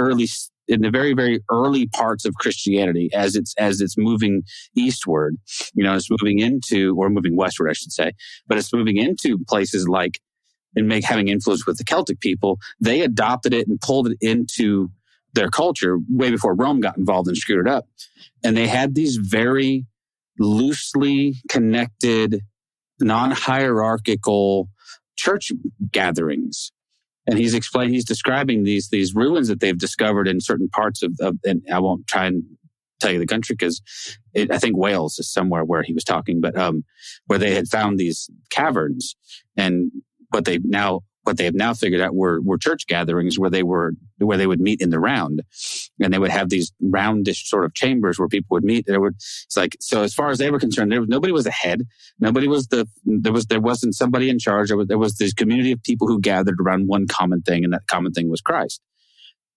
early parts of Christianity, as it's moving eastward, it's moving westward, I should say, but it's moving into places like, and having influence with the Celtic people, they adopted it and pulled it into their culture way before Rome got involved and screwed it up. And they had these very loosely connected, non-hierarchical church gatherings. And he's describing these ruins that they've discovered in certain parts of and I won't try and tell you the country because I think Wales is somewhere where he was talking, but where they had found these caverns, and what they have now figured out were church gatherings where they would meet in the round, and they would have these roundish sort of chambers where people would meet. It's like, so as far as they were concerned, nobody was a head. Nobody was there wasn't somebody in charge. There was this community of people who gathered around one common thing, and that common thing was Christ.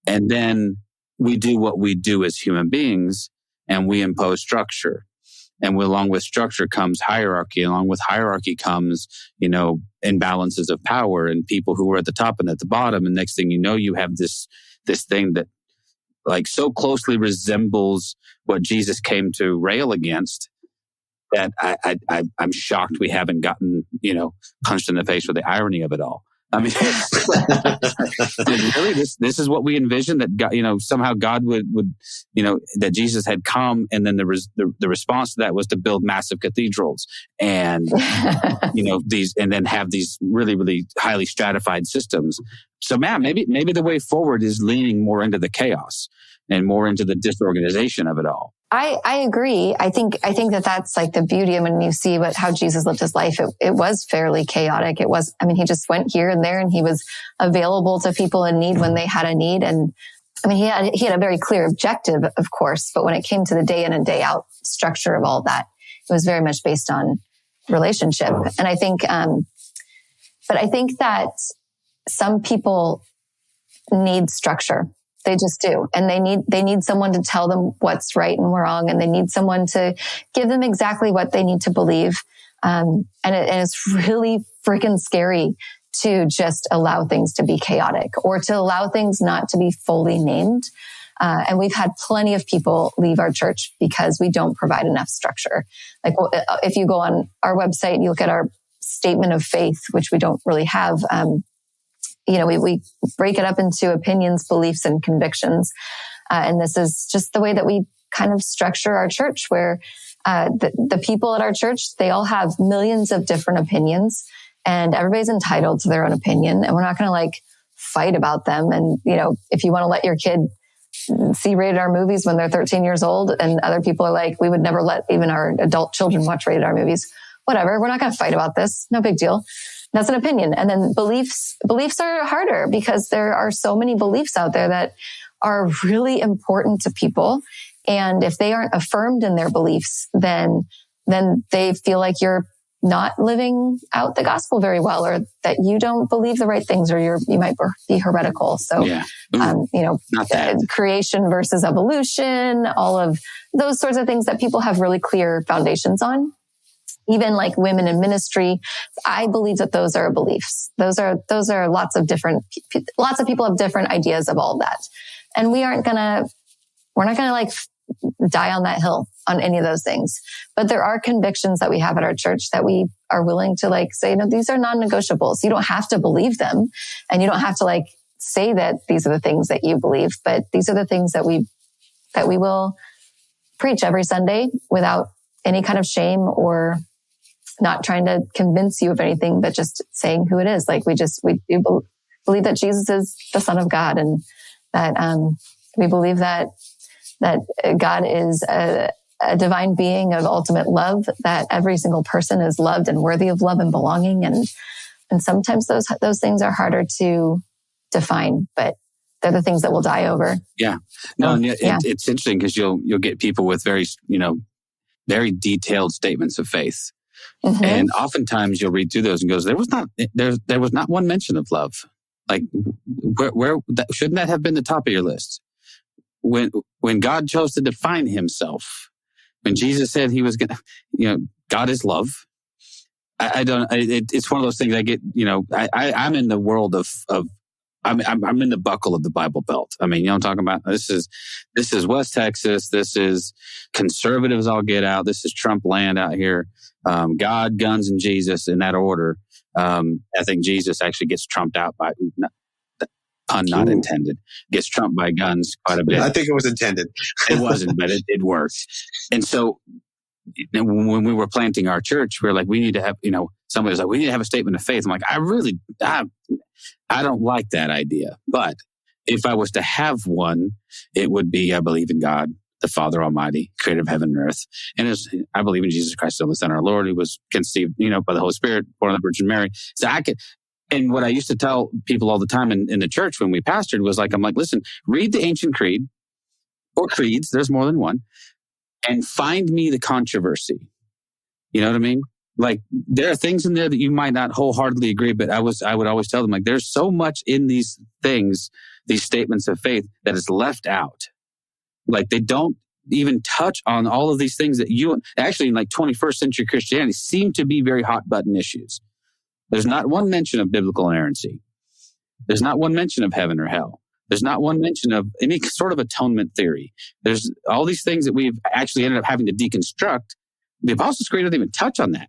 And then we do what we do as human beings, and we impose structure. And along with structure comes hierarchy. Along with hierarchy comes, imbalances of power and people who are at the top and at the bottom. And next thing you know, you have this thing that like so closely resembles what Jesus came to rail against that I'm shocked we haven't gotten, punched in the face with the irony of it all. I mean, really, this is what we envisioned, that God, somehow God would, that Jesus had come, and then the response to that was to build massive cathedrals and, and then have these really, really highly stratified systems. So, man, maybe the way forward is leaning more into the chaos and more into the disorganization of it all. I agree. I think that's like the beauty. And when you see how Jesus lived his life, it was fairly chaotic. He just went here and there, and he was available to people in need when they had a need. And he had a very clear objective, of course, but when it came to the day in and day out structure of all that, it was very much based on relationship. And I think, but I think that some people need structure. They just do. And they need someone to tell them what's right and wrong. And they need someone to give them exactly what they need to believe. And it's really freaking scary to just allow things to be chaotic or to allow things not to be fully named. And we've had plenty of people leave our church because we don't provide enough structure. Like if you go on our website and you look at our statement of faith, which we don't really have, we break it up into opinions, beliefs, and convictions. And this is just the way that we kind of structure our church, where the people at our church, they all have millions of different opinions, and everybody's entitled to their own opinion. And we're not going to like fight about them. And, if you want to let your kid see rated R movies when they're 13 years old, and other people are like, we would never let even our adult children watch rated R movies. Whatever. We're not going to fight about this. No big deal. That's an opinion. And then beliefs are harder, because there are so many beliefs out there that are really important to people. And if they aren't affirmed in their beliefs, then they feel like you're not living out the gospel very well, or that you don't believe the right things, or you might be heretical. So, creation versus evolution, all of those sorts of things that people have really clear foundations on. Even like women in ministry, I believe that those are beliefs. Those are lots of people have different ideas of all that. And we're not gonna like die on that hill on any of those things. But there are convictions that we have at our church that we are willing to like say, no, these are non-negotiables. You don't have to believe them, and you don't have to like say that these are the things that you believe, but these are the things that we will preach every Sunday without any kind of shame, or not trying to convince you of anything, but just saying who it is. Like we do believe that Jesus is the Son of God, and that we believe that God is a divine being of ultimate love, that every single person is loved and worthy of love and belonging. And sometimes those things are harder to define, but they're the things that we'll die over. Yeah. No, it's interesting, because you'll get people with very, very detailed statements of faith. Mm-hmm. And oftentimes you'll read through those and goes, there was not one mention of love. Like where shouldn't that have been the top of your list? When God chose to define himself, when Jesus said he was going to, God is love. It's one of those things I get, I'm in the world of I'm in the buckle of the Bible Belt. I mean, I'm talking about, this is West Texas. This is conservatives all get out. This is Trump land out here. God, guns, and Jesus in that order. I think Jesus actually gets trumped out by, pun not intended, gets trumped by guns quite a bit. I think it was intended. It wasn't, but it worked. And so when we were planting our church, we were like, we need to have, somebody was like, we need to have a statement of faith. I'm like, I don't like that idea. But if I was to have one, it would be, I believe in God, the Father Almighty, creator of heaven and earth. And I believe in Jesus Christ, the Son of our Lord, who was conceived, by the Holy Spirit, born of the Virgin Mary. So and what I used to tell people all the time in the church when we pastored was like, I'm like, listen, read the ancient creed or creeds. There's more than one. And find me the controversy. You know what I mean? Like, there are things in there that you might not wholeheartedly agree, but I would always tell them, like, there's so much in these things, these statements of faith, that is left out. Like, they don't even touch on all of these things that actually in like 21st century Christianity seem to be very hot button issues. There's not one mention of biblical inerrancy. There's not one mention of heaven or hell. There's not one mention of any sort of atonement theory. There's all these things that we've actually ended up having to deconstruct. The Apostles' Creed doesn't even touch on that.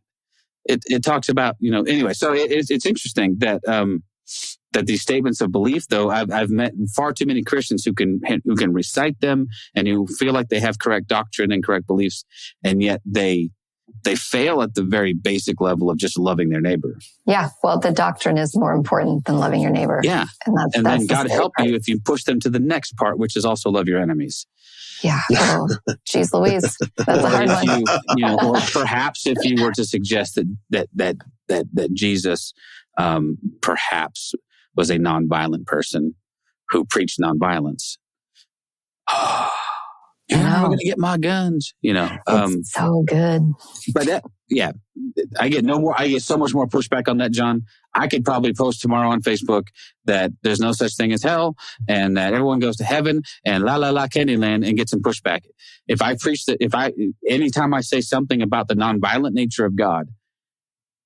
It talks about, anyway. So it's interesting that that these statements of belief, though, I've met far too many Christians who can recite them and who feel like they have correct doctrine and correct beliefs, and yet they fail at the very basic level of just loving their neighbor. Yeah. Well, the doctrine is more important than loving your neighbor. Yeah. And then God help you if you push them to the next part, which is also love your enemies. Yeah. Oh, geez Louise. That's a hard one. Or perhaps if you were to suggest that Jesus perhaps was a nonviolent person who preached nonviolence. I'm going to get my guns, It's so good. But I get so much more pushback on that, John. I could probably post tomorrow on Facebook that there's no such thing as hell and that everyone goes to heaven and la Candyland, and get some pushback. If I preach that, anytime I say something about the nonviolent nature of God,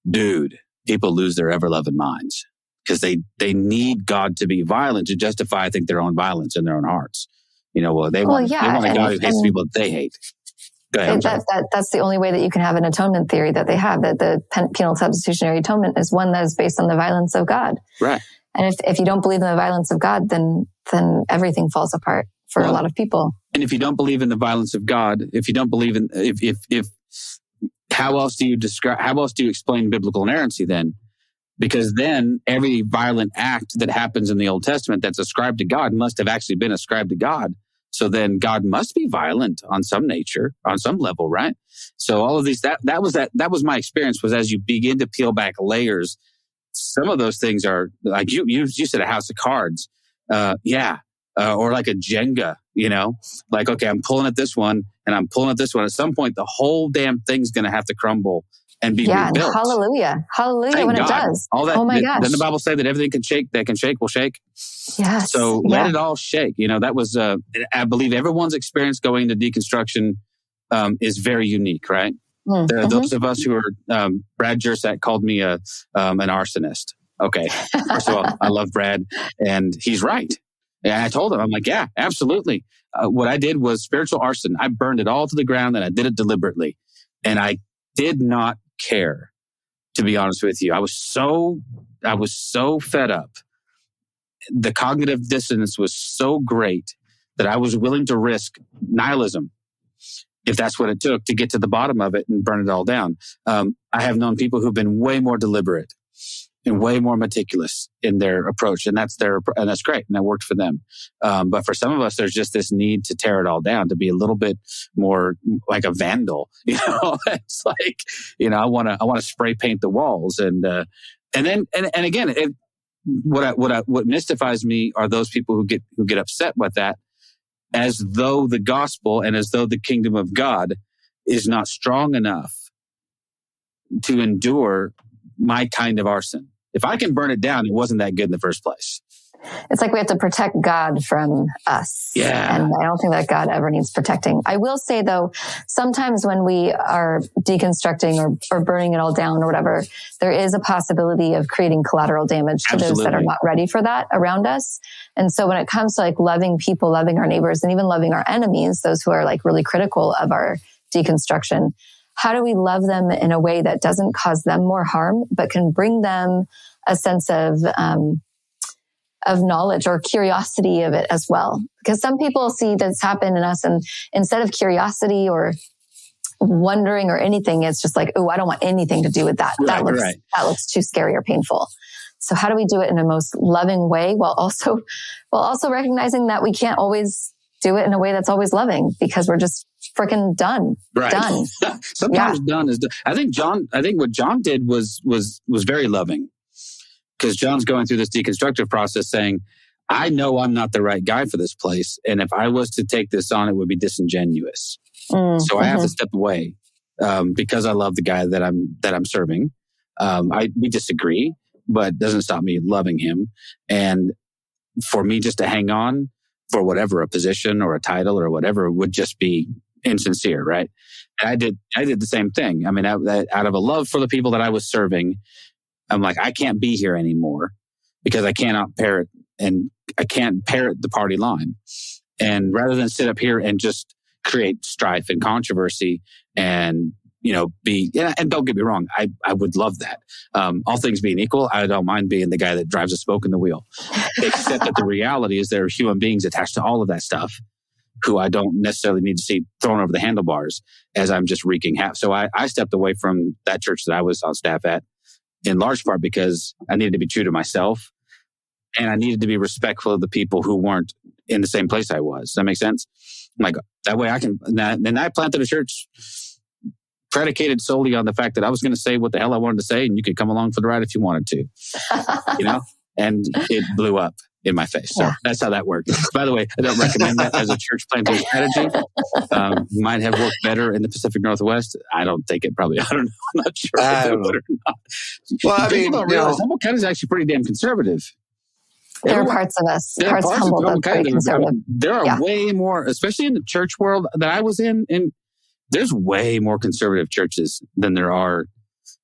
dude, people lose their ever-loving minds because they need God to be violent to justify, I think, their own violence in their own hearts. They want a God who hates people that they hate. Go ahead, that's the only way that you can have an atonement theory that they have, that the penal substitutionary atonement is one that is based on the violence of God. Right. And if you don't believe in the violence of God, then everything falls apart for a lot of people. And if you don't believe in the violence of God, if you don't believe in, how else do you explain biblical inerrancy then? Because then every violent act that happens in the Old Testament that's ascribed to God must have actually been ascribed to God. So then God must be violent on some level, right? So all of these, that was my experience, was as you begin to peel back layers, some of those things are like you said, a house of cards. Or like a Jenga, like, okay, I'm pulling at this one and I'm pulling at this one. At some point, the whole damn thing's going to have to crumble and be rebuilt. And hallelujah when God. It does. All that, oh my gosh. Then the Bible say that everything that can shake will shake. Yes. So let it all shake. That was, I believe everyone's experience going to deconstruction is very unique, right? There are those of us who are, Brad Jersak called me an arsonist. Okay. First of all, I love Brad and he's right. And I told him, I'm like, yeah, absolutely. What I did was spiritual arson. I burned it all to the ground and I did it deliberately. And I did not care, to be honest with you. I was so fed up. The cognitive dissonance was so great that I was willing to risk nihilism, if that's what it took, to get to the bottom of it and burn it all down. I have known people who've been way more deliberate and way more meticulous in their approach. And that's great. And that worked for them. But for some of us, there's just this need to tear it all down, to be a little bit more like a vandal. It's like, I want to spray paint the walls. And again, what mystifies me are those people who get upset with that, as though the gospel and as though the kingdom of God is not strong enough to endure my kind of arson. If I can burn it down, it wasn't that good in the first place. It's like we have to protect God from us. Yeah. And I don't think that God ever needs protecting. I will say, though, sometimes when we are deconstructing or burning it all down or whatever, there is a possibility of creating collateral damage to those that are not ready for that around us. And so when it comes to like loving people, loving our neighbors, and even loving our enemies, those who are like really critical of our deconstruction, how do we love them in a way that doesn't cause them more harm, but can bring them a sense of knowledge or curiosity of it as well? Because some people see this happen in us, and instead of curiosity or wondering or anything, it's just like, oh, I don't want anything to do with that. That looks too scary or painful. So how do we do it in a most loving way while also recognizing that we can't always do it in a way that's always loving, because we're just freaking done. Right. Done. Sometimes done is done. I think what John did was very loving, because John's going through this deconstructive process saying, I know I'm not the right guy for this place. And if I was to take this on, it would be disingenuous. So I have to step away, because I love the guy that I'm serving. We disagree, but it doesn't stop me loving him. And for me just to hang on for whatever, a position or a title or whatever, would just be insincere, right? And I did the same thing. I mean, out of a love for the people that I was serving, I'm like, I can't be here anymore because I cannot parrot the party line. And rather than sit up here and just create strife and controversy and, and don't get me wrong, I would love that. All things being equal, I don't mind being the guy that drives the spoke in the wheel. Except that the reality is there are human beings attached to all of that stuff who I don't necessarily need to see thrown over the handlebars as I'm just wreaking havoc. So I stepped away from that church that I was on staff at, in large part because I needed to be true to myself, and I needed to be respectful of the people who weren't in the same place I was. Does that make sense? I'm like, that way I can. Then I planted a church predicated solely on the fact that I was going to say what the hell I wanted to say, and you could come along for the ride if you wanted to, and it blew up in my face. So that's how that worked. By the way, I don't recommend that as a church planting strategy. Might have worked better in the Pacific Northwest. I don't think it probably, I don't know. I'm not sure if it would or not. Well, I mean, Humboldt County is actually pretty damn conservative. There are parts of us, parts of Humboldt that's pretty conservative. There are way more, especially in the church world that I was in, there's way more conservative churches than there are.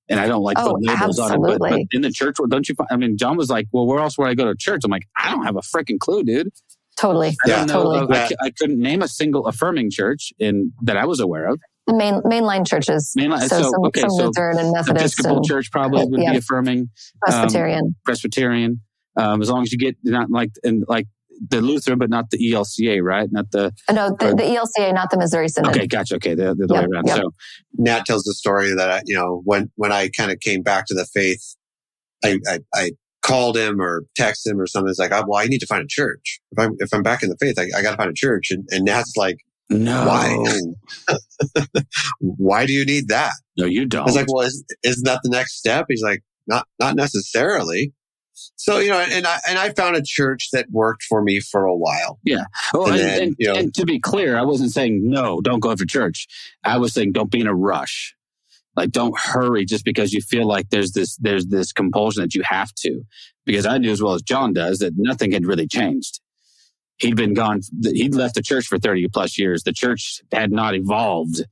And I don't like the labels on it, but in the church world, don't you find, I mean, John was like, well, where else would I go to church? I'm like, I don't have a freaking clue, dude. Totally. I couldn't name a single affirming church that I was aware of. Mainline churches. So Lutheran and Methodist. Episcopal church probably would be affirming. Presbyterian. As long as you get not like the Lutheran, but not the ELCA, right? Not the the ELCA, not the Missouri Synod. Okay, gotcha. Okay, the other way around. Yep. So Nat tells the story that when I kind of came back to the faith, I called him or texted him or something. It's like, well, I need to find a church. If I'm back in the faith, I got to find a church. And Nat's like, no, why? Why do you need that? No, you don't. I was like, well, isn't that the next step? He's like, not necessarily. So, and I found a church that worked for me for a while. Yeah. Well, and to be clear, I wasn't saying, no, don't go to church. I was saying, don't be in a rush. Like, don't hurry just because you feel like there's this compulsion that you have to. Because I knew as well as John does that nothing had really changed. He'd been gone. He'd left the church for 30 plus years. The church had not evolved,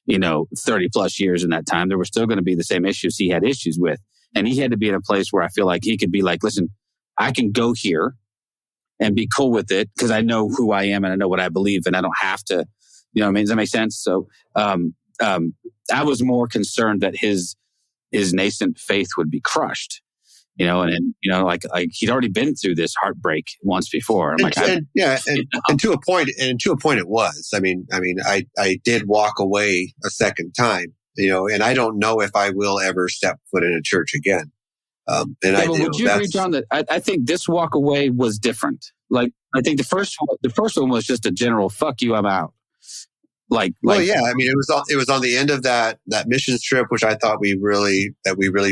30 plus years in that time. There were still going to be the same issues he had issues with. And he had to be in a place where I feel like he could be like, listen, I can go here and be cool with it because I know who I am and I know what I believe and I don't have to, does that make sense? So, I was more concerned that his nascent faith would be crushed, and he'd already been through this heartbreak once before. I'm and to a point it was. I mean, I did walk away a second time. And I don't know if I will ever step foot in a church again. Would you agree, John, that I think this walk away was different? Like, I think the first one was just a general "fuck you, I'm out." I mean, it was on the end of that missions trip, which I thought we really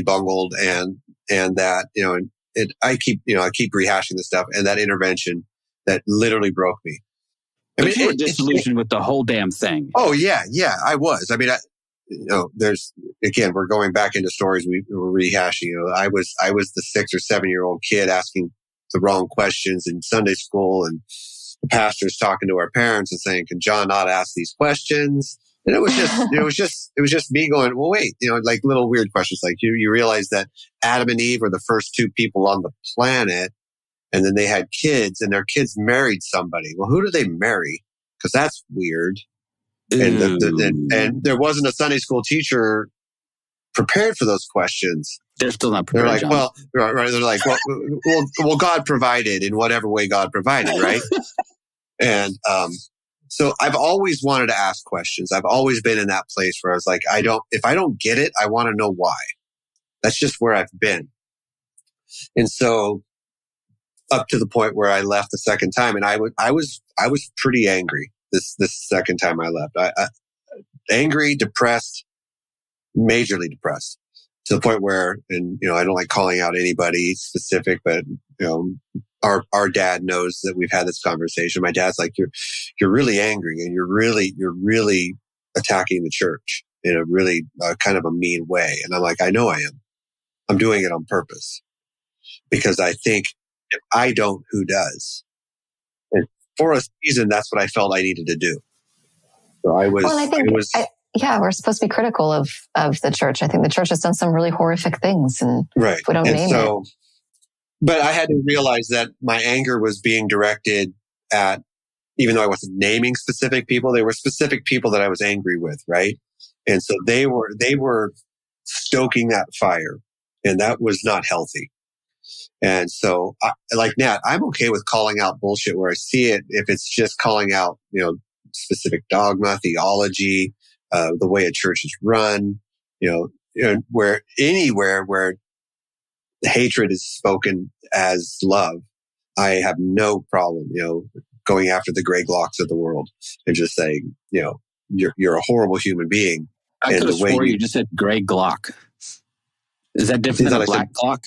bungled, and that I keep rehashing this stuff, and that intervention that literally broke me. I mean, you were disillusioned with the whole damn thing. Oh yeah, I was. I mean, we're going back into stories we were rehashing. I was the 6 or 7-year-old kid asking the wrong questions in Sunday school, and the pastor's talking to our parents and saying, "Can John not ask these questions?" And it was just, it was just me going, "Well, wait," like little weird questions, like you realize that Adam and Eve were the first 2 people on the planet, and then they had kids, and their kids married somebody. Well, who do they marry? Because that's weird. And there wasn't a Sunday school teacher prepared for those questions. They're still not prepared. They're like, well, right. They're like, well, God provided in whatever way God provided, right? And so I've always wanted to ask questions. I've always been in that place where I was like, if I don't get it, I want to know why. That's just where I've been. And so up to the point where I left the second time, and I was pretty angry. This second time I left, I angry, depressed, majorly depressed, to the point where, and I don't like calling out anybody specific, but our dad knows that we've had this conversation. My dad's like, you're really angry, and you're really attacking the church in a really kind of a mean way. And I'm like, I know I am. I'm doing it on purpose because I think if I don't, who does? For a season, that's what I felt I needed to do. So we're supposed to be critical of the church. I think the church has done some really horrific things, and if we don't name it. But I had to realize that my anger was being directed at, even though I wasn't naming specific people, there were specific people that I was angry with, right? And so they were stoking that fire, and that was not healthy. And so, like Nat, I'm okay with calling out bullshit where I see it. If it's just calling out, specific dogma, theology, the way a church is run, where anywhere where hatred is spoken as love, I have no problem, going after the Greg Locks of the world and just saying, you're a horrible human being. I could have swore you just said Greg Glock. Is that different than a black Glock?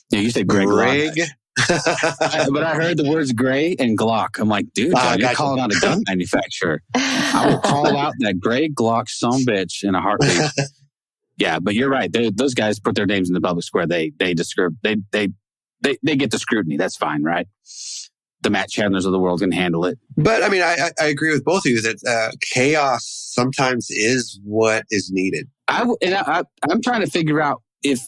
Yeah, you said Greg. But I heard the words gray and Glock. I'm like, dude, you're calling out a gun manufacturer. I will call out that Grey Glock son-bitch in a heartbeat. Yeah, but you're right. Those guys put their names in the public square. They get the scrutiny. That's fine, right? The Matt Chandlers of the world can handle it. But I mean, I agree with both of you that chaos sometimes is what is needed. I'm trying to figure out if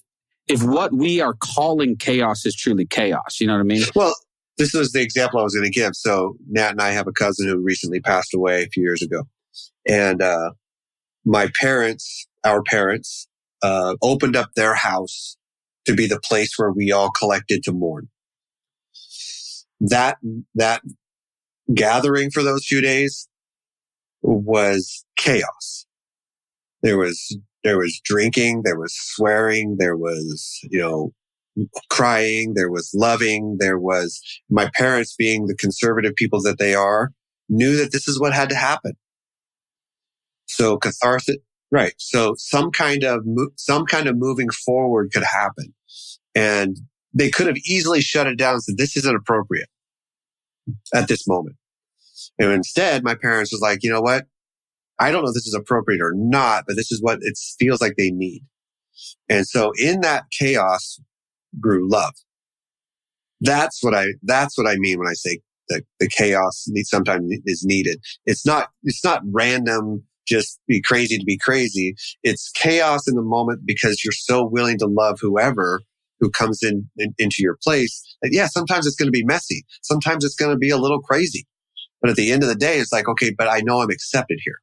what we are calling chaos is truly chaos. You know what I mean? Well, this was the example I was going to give. So Nat and I have a cousin who recently passed away a few years ago. And our parents, opened up their house to be the place where we all collected to mourn. That gathering for those few days was chaos. There was drinking, there was swearing, there was, crying, there was loving, there was my parents, being the conservative people that they are, knew that this is what had to happen. So catharsis, right. So some kind of moving forward could happen. And they could have easily shut it down and said, this isn't appropriate at this moment. And instead, my parents was like, you know what? I don't know if this is appropriate or not, but this is what it feels like they need. And so in that chaos grew love. That's what I mean when I say that the chaos sometimes is needed. It's not random, just be crazy to be crazy. It's chaos in the moment because you're so willing to love whoever who comes into your place. And yeah, sometimes it's going to be messy. Sometimes it's going to be a little crazy. But at the end of the day, it's like, okay, but I know I'm accepted here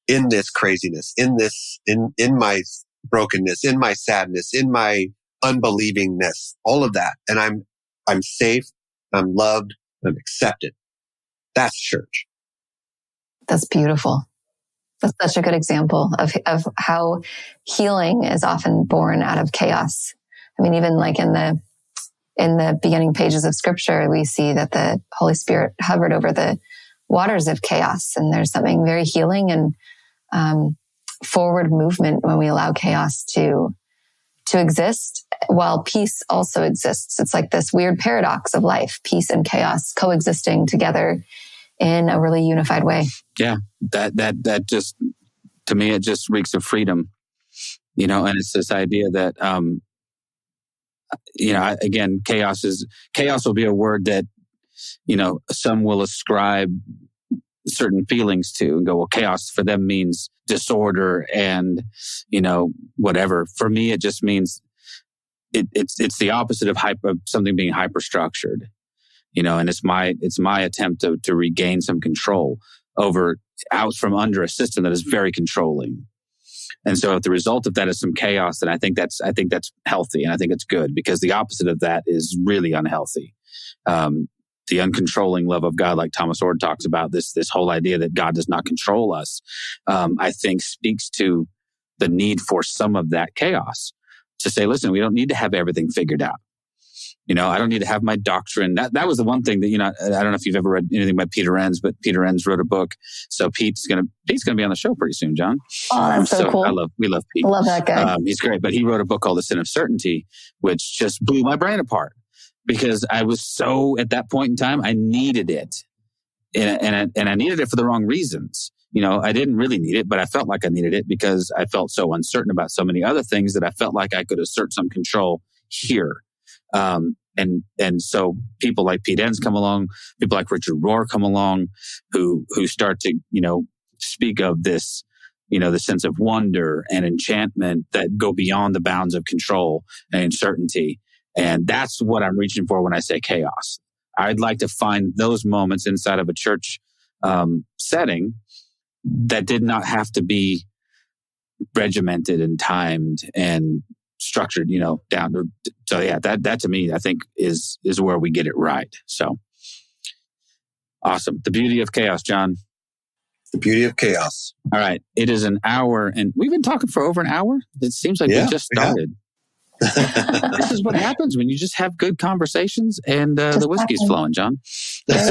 in this craziness, in my brokenness, in my sadness, in my unbelievingness, all of that. And I'm safe, I'm loved, I'm accepted. That's church. That's beautiful. That's such a good example of how healing is often born out of chaos. I mean, even like in the beginning pages of Scripture, we see that the Holy Spirit hovered over the waters of chaos. And there's something very healing and forward movement when we allow chaos to exist while peace also exists. It's like this weird paradox of life, peace and chaos coexisting together in a really unified way. Yeah. That just, to me, it just reeks of freedom, and it's this idea that, again, chaos will be a word that, some will ascribe certain feelings to and go, well, chaos for them means disorder and, whatever. For me, it just means it's the opposite of something being hyper-structured, and it's my attempt to regain some control out from under a system that is very controlling. And so if the result of that is some chaos, then I think that's healthy and I think it's good, because the opposite of that is really unhealthy. The uncontrolling love of God, like Thomas Ord talks about, this whole idea that God does not control us, I think speaks to the need for some of that chaos to say, listen, we don't need to have everything figured out. I don't need to have my doctrine. That was the one thing that, I don't know if you've ever read anything by Peter Enns, but Peter Enns wrote a book. So Pete's going to be on the show pretty soon, John. Oh, that's so cool. We love Pete. I love that guy. He's great, but he wrote a book called The Sin of Certainty, which just blew my brain apart because I was so, at that point in time, I needed it. And I needed it for the wrong reasons. I didn't really need it, but I felt like I needed it because I felt so uncertain about so many other things that I felt like I could assert some control here. And so people like Pete Enns come along, people like Richard Rohr come along, who start to, speak of this, the sense of wonder and enchantment that go beyond the bounds of control and uncertainty. And that's what I'm reaching for when I say chaos. I'd like to find those moments inside of a church setting that did not have to be regimented and timed and structured, down to, so yeah, that to me, I think is where we get it right. So awesome. The beauty of chaos, John. The beauty of chaos. All right. It is an hour and we've been talking for over an hour. It seems like we just started. This is what happens when you just have good conversations and the whiskey's flowing, John. There's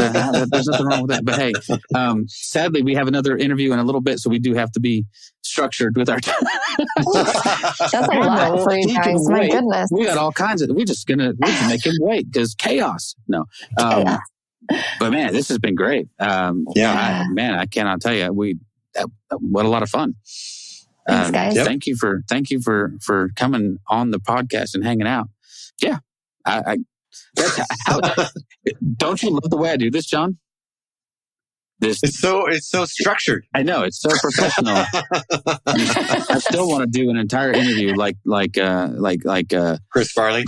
nothing wrong with that. But hey, sadly, we have another interview in a little bit, so we do have to be structured with our time. That's a lot for you guys. My goodness. We got all kinds of. We can make him wait because chaos. No. But man, this has been great. I cannot tell you. What a lot of fun. Thanks, guys. Thank you for coming on the podcast and hanging out. Yeah, don't you love the way I do this, John? It's so structured. I know, it's so professional. I still want to do an entire interview like Chris Farley.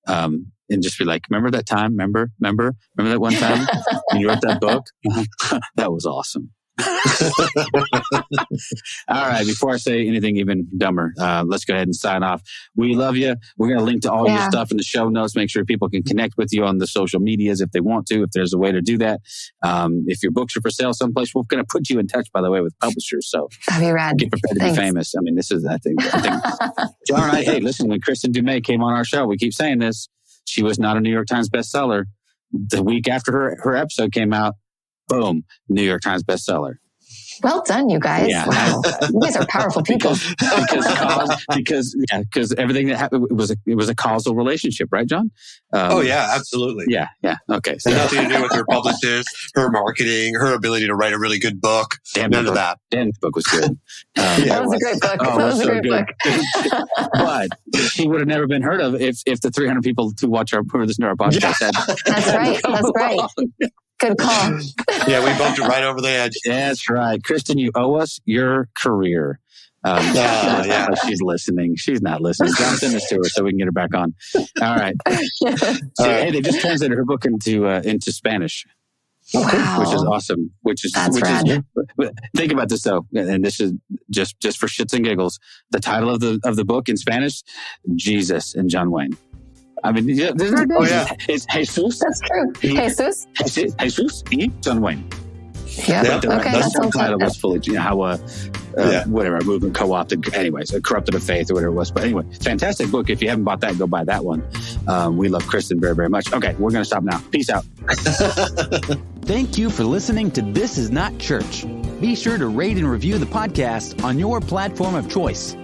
And just be like, remember that time? Remember that one time when you wrote that book? That was awesome. All right. Before I say anything even dumber, let's go ahead and sign off. We love you. We're going to link to all your stuff in the show notes. Make sure people can connect with you on the social medias if they want to, if there's a way to do that. If your books are for sale someplace, we're going to put you in touch, by the way, with publishers. So that'd be rad. Get prepared to be famous. I mean, this is, I think John and I, hey, listen, when Kristen Dumais came on our show, we keep saying this, she was not a New York Times bestseller. The week after her episode came out, boom, New York Times bestseller. Well done, you guys. Yeah. Wow. You guys are powerful people. because everything that happened, it was a causal relationship, right, John? Absolutely. Yeah. Okay. So nothing to do with her publicist, her marketing, her ability to write a really good book. None of that. Dan's book was good. That was a great book. Oh, that was a great book. But she would have never been heard of if the 300 people who listen to our podcast had. That's right. Good call. Yeah, we bumped it right over the edge. That's right. Kristen, you owe us your career. She's listening. She's not listening. John, send this to her so we can get her back on. All right. Hey, they just translated her book into Spanish. Wow. Which is awesome. Think about this though, and this is just for shits and giggles. The title of the book in Spanish, Jesus and John Wayne. I mean, it's Jesus. That's true. Jesus y John Wayne. Yeah. The title was fully how whatever a movement co-opted, anyways, corrupted a faith or whatever it was. But anyway, fantastic book. If you haven't bought that, go buy that one. We love Kristen very, very much. Okay, we're going to stop now. Peace out. Thank you for listening to This Is Not Church. Be sure to rate and review the podcast on your platform of choice.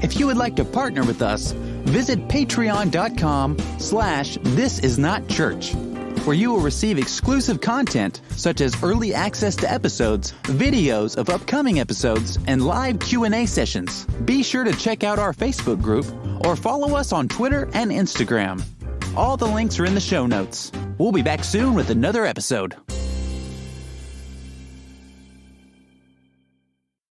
If you would like to partner with us, visit patreon.com/thisisnotchurch, where you will receive exclusive content such as early access to episodes, videos of upcoming episodes, and live Q&A sessions. Be sure to check out our Facebook group or follow us on Twitter and Instagram. All the links are in the show notes. We'll be back soon with another episode.